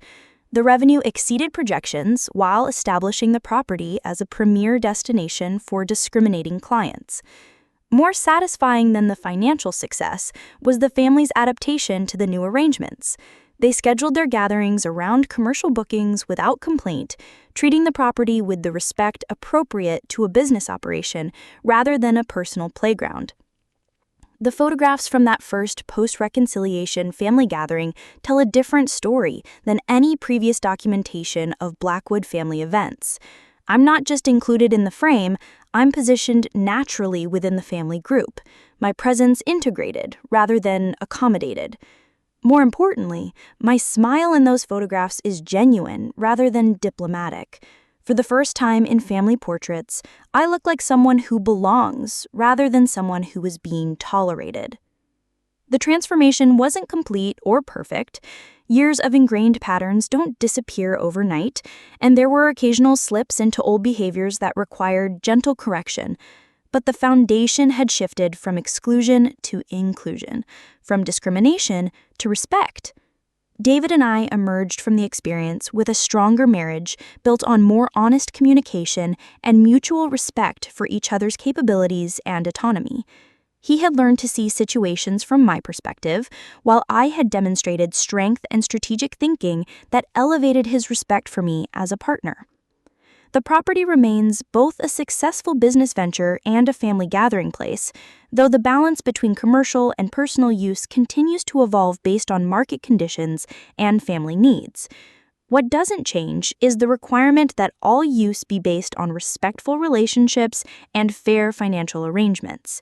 The revenue exceeded projections while establishing the property as a premier destination for discriminating clients. More satisfying than the financial success was the family's adaptation to the new arrangements. They scheduled their gatherings around commercial bookings without complaint, treating the property with the respect appropriate to a business operation rather than a personal playground. The photographs from that first post-reconciliation family gathering tell a different story than any previous documentation of Blackwood family events. I'm not just included in the frame, I'm positioned naturally within the family group, my presence integrated rather than accommodated. More importantly, my smile in those photographs is genuine rather than diplomatic. For the first time in family portraits, I look like someone who belongs rather than someone who is being tolerated. The transformation wasn't complete or perfect. Years of ingrained patterns don't disappear overnight, and there were occasional slips into old behaviors that required gentle correction. But the foundation had shifted from exclusion to inclusion, from discrimination to respect. David and I emerged from the experience with a stronger marriage built on more honest communication and mutual respect for each other's capabilities and autonomy. He had learned to see situations from my perspective, while I had demonstrated strength and strategic thinking that elevated his respect for me as a partner. The property remains both a successful business venture and a family gathering place, though the balance between commercial and personal use continues to evolve based on market conditions and family needs. What doesn't change is the requirement that all use be based on respectful relationships and fair financial arrangements.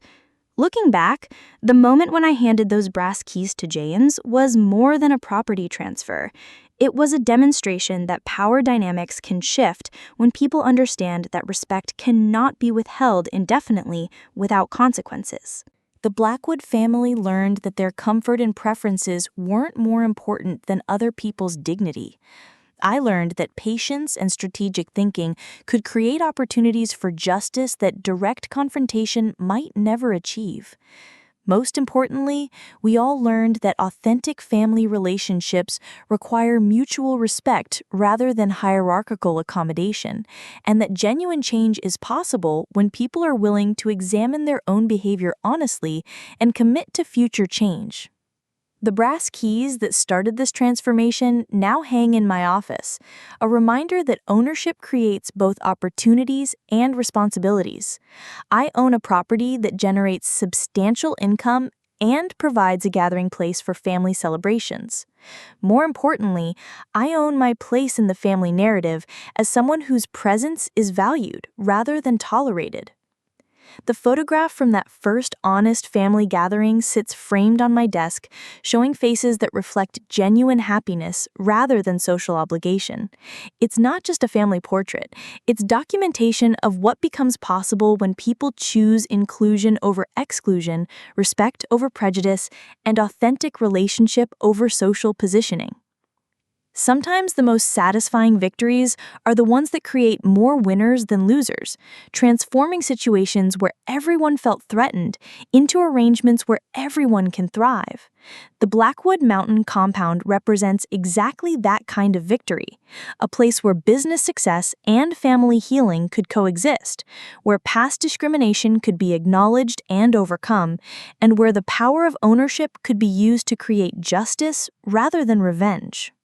Looking back, the moment when I handed those brass keys to James was more than a property transfer. It was a demonstration that power dynamics can shift when people understand that respect cannot be withheld indefinitely without consequences. The Blackwood family learned that their comfort and preferences weren't more important than other people's dignity. I learned that patience and strategic thinking could create opportunities for justice that direct confrontation might never achieve. Most importantly, we all learned that authentic family relationships require mutual respect rather than hierarchical accommodation, and that genuine change is possible when people are willing to examine their own behavior honestly and commit to future change. The brass keys that started this transformation now hang in my office, a reminder that ownership creates both opportunities and responsibilities. I own a property that generates substantial income and provides a gathering place for family celebrations. More importantly, I own my place in the family narrative as someone whose presence is valued rather than tolerated. The photograph from that first honest family gathering sits framed on my desk, showing faces that reflect genuine happiness rather than social obligation. It's not just a family portrait, it's documentation of what becomes possible when people choose inclusion over exclusion, respect over prejudice, and authentic relationship over social positioning. Sometimes the most satisfying victories are the ones that create more winners than losers, transforming situations where everyone felt threatened into arrangements where everyone can thrive. The Blackwood Mountain compound represents exactly that kind of victory, a place where business success and family healing could coexist, where past discrimination could be acknowledged and overcome, and where the power of ownership could be used to create justice rather than revenge.